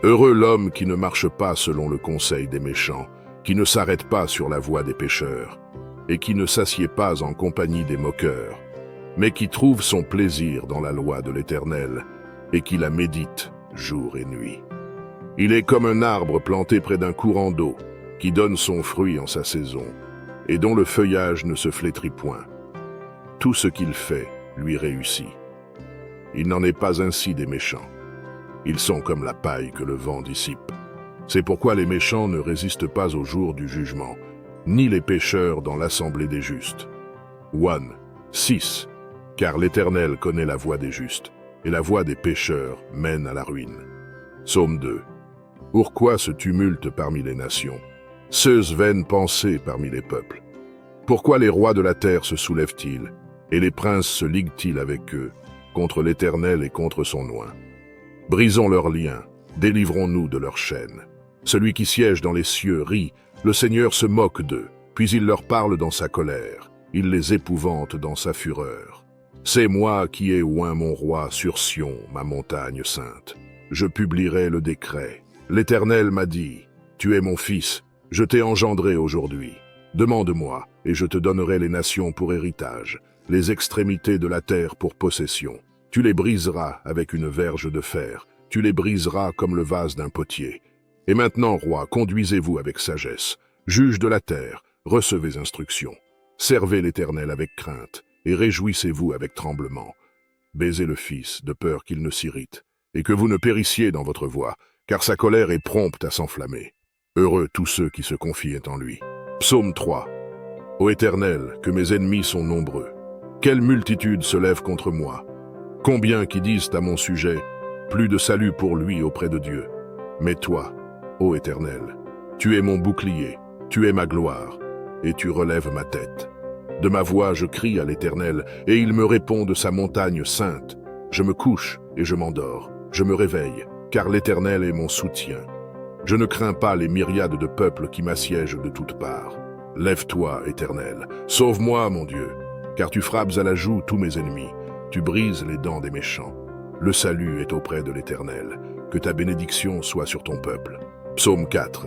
Speaker 1: Heureux l'homme qui ne marche pas selon le conseil des méchants, qui ne s'arrête pas sur la voie des pécheurs, et qui ne s'assied pas en compagnie des moqueurs, mais qui trouve son plaisir dans la loi de l'Éternel, et qui la médite jour et nuit. Il est comme un arbre planté près d'un courant d'eau, qui donne son fruit en sa saison, et dont le feuillage ne se flétrit point. Tout ce qu'il fait lui réussit. Il n'en est pas ainsi des méchants. Ils sont comme la paille que le vent dissipe. C'est pourquoi les méchants ne résistent pas au jour du jugement, ni les pécheurs dans l'assemblée des justes. 6. Car l'Éternel connaît la voie des justes, et la voie des pécheurs mène à la ruine. Psaume 2. Pourquoi ce tumulte parmi les nations, ces vaines pensées parmi les peuples? Pourquoi les rois de la terre se soulèvent-ils, et les princes se liguent-ils avec eux, contre l'Éternel et contre son oint? Brisons leurs liens, délivrons-nous de leurs chaînes. Celui qui siège dans les cieux rit, le Seigneur se moque d'eux, puis il leur parle dans sa colère, il les épouvante dans sa fureur. C'est moi qui ai oint mon roi sur Sion, ma montagne sainte. Je publierai le décret. L'Éternel m'a dit, tu es mon fils, je t'ai engendré aujourd'hui. Demande-moi, et je te donnerai les nations pour héritage, les extrémités de la terre pour possession. Tu les briseras avec une verge de fer, tu les briseras comme le vase d'un potier. Et maintenant, roi, conduisez-vous avec sagesse. Juge de la terre, recevez instruction. Servez l'Éternel avec crainte, et réjouissez-vous avec tremblement. Baisez le Fils, de peur qu'il ne s'irrite, et que vous ne périssiez dans votre voie, car sa colère est prompte à s'enflammer. Heureux tous ceux qui se confient en lui. Psaume 3. Ô Éternel, que mes ennemis sont nombreux. Quelle multitude se lève contre moi. Combien qui disent à mon sujet, plus de salut pour lui auprès de Dieu. Mais toi, ô Éternel, tu es mon bouclier, tu es ma gloire, et tu relèves ma tête. De ma voix je crie à l'Éternel, et il me répond de sa montagne sainte. Je me couche et je m'endors, je me réveille, car l'Éternel est mon soutien. Je ne crains pas les myriades de peuples qui m'assiègent de toutes parts. Lève-toi, Éternel, sauve-moi, mon Dieu, car tu frappes à la joue tous mes ennemis, tu brises les dents des méchants. Le salut est auprès de l'Éternel, que ta bénédiction soit sur ton peuple. Psaume 4.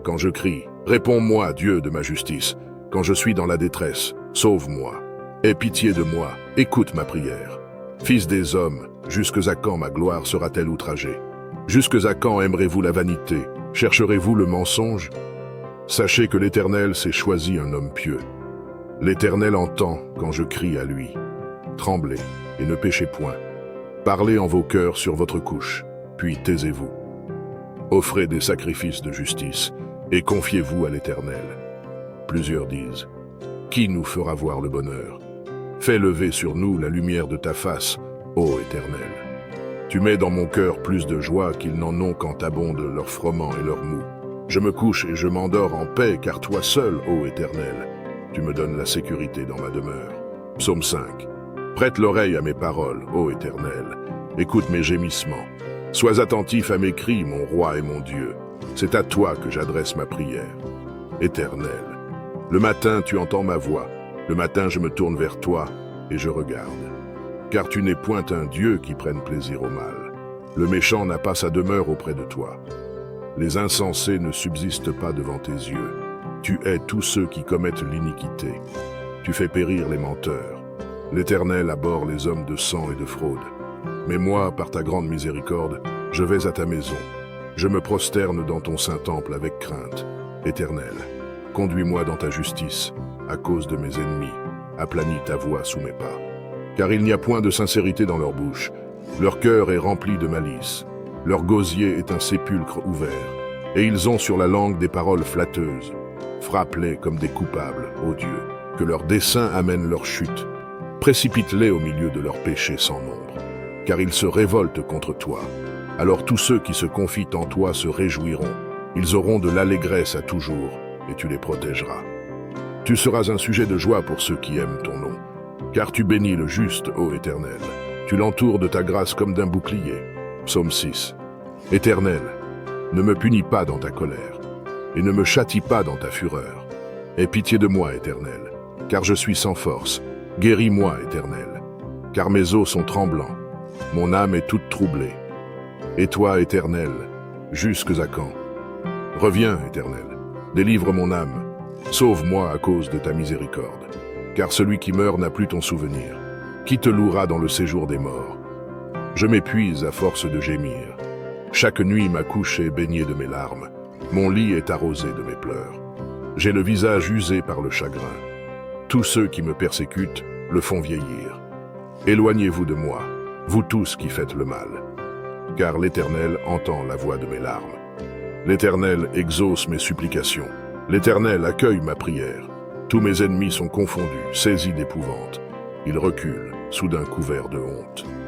Speaker 1: Quand je crie, réponds-moi, Dieu de ma justice. Quand je suis dans la détresse, sauve-moi. Aie pitié de moi, écoute ma prière. Fils des hommes, jusque à quand ma gloire sera-t-elle outragée? Jusque à quand aimerez-vous la vanité? Chercherez-vous le mensonge? Sachez que l'Éternel s'est choisi un homme pieux. L'Éternel entend quand je crie à lui. Tremblez et ne péchez point. Parlez en vos cœurs sur votre couche, puis taisez-vous. Offrez des sacrifices de justice et confiez-vous à l'Éternel. Plusieurs disent, qui nous fera voir le bonheur? Fais lever sur nous la lumière de ta face, ô Éternel. Tu mets dans mon cœur plus de joie qu'ils n'en ont quand abondent leurs froment et leurs mou. Je me couche et je m'endors en paix, car toi seul, ô Éternel, tu me donnes la sécurité dans ma demeure. Psaume 5. Prête l'oreille à mes paroles, ô Éternel. Écoute mes gémissements. Sois attentif à mes cris, mon roi et mon Dieu. C'est à toi que j'adresse ma prière. Éternel, le matin tu entends ma voix. Le matin je me tourne vers toi et je regarde. Car tu n'es point un Dieu qui prenne plaisir au mal. Le méchant n'a pas sa demeure auprès de toi. Les insensés ne subsistent pas devant tes yeux. Tu hais tous ceux qui commettent l'iniquité. Tu fais périr les menteurs. L'Éternel abhorre les hommes de sang et de fraude. Mais moi, par ta grande miséricorde, je vais à ta maison. Je me prosterne dans ton saint temple avec crainte. Éternel, conduis-moi dans ta justice, à cause de mes ennemis. Aplanis ta voie sous mes pas. Car il n'y a point de sincérité dans leur bouche. Leur cœur est rempli de malice. Leur gosier est un sépulcre ouvert. Et ils ont sur la langue des paroles flatteuses. Frappe-les comme des coupables, ô Dieu, que leurs desseins amènent leur chute. Précipite-les au milieu de leurs péchés sans nombre, car ils se révoltent contre toi. Alors tous ceux qui se confient en toi se réjouiront. Ils auront de l'allégresse à toujours, et tu les protégeras. Tu seras un sujet de joie pour ceux qui aiment ton nom, car tu bénis le juste, ô Éternel. Tu l'entoures de ta grâce comme d'un bouclier. Psaume 6. Éternel, ne me punis pas dans ta colère, et ne me châtie pas dans ta fureur. Aie pitié de moi, Éternel, car je suis sans force. Guéris-moi, Éternel, car mes os sont tremblants. Mon âme est toute troublée. Et toi, Éternel, jusques à quand? Reviens, Éternel, délivre mon âme. Sauve-moi à cause de ta miséricorde. Car celui qui meurt n'a plus ton souvenir. Qui te louera dans le séjour des morts? Je m'épuise à force de gémir. Chaque nuit ma couche est baignée de mes larmes. Mon lit est arrosé de mes pleurs. J'ai le visage usé par le chagrin. Tous ceux qui me persécutent le font vieillir. Éloignez-vous de moi, vous tous qui faites le mal. Car l'Éternel entend la voix de mes larmes. L'Éternel exauce mes supplications. L'Éternel accueille ma prière. Tous mes ennemis sont confondus, saisis d'épouvante. Ils reculent, soudain couverts de honte.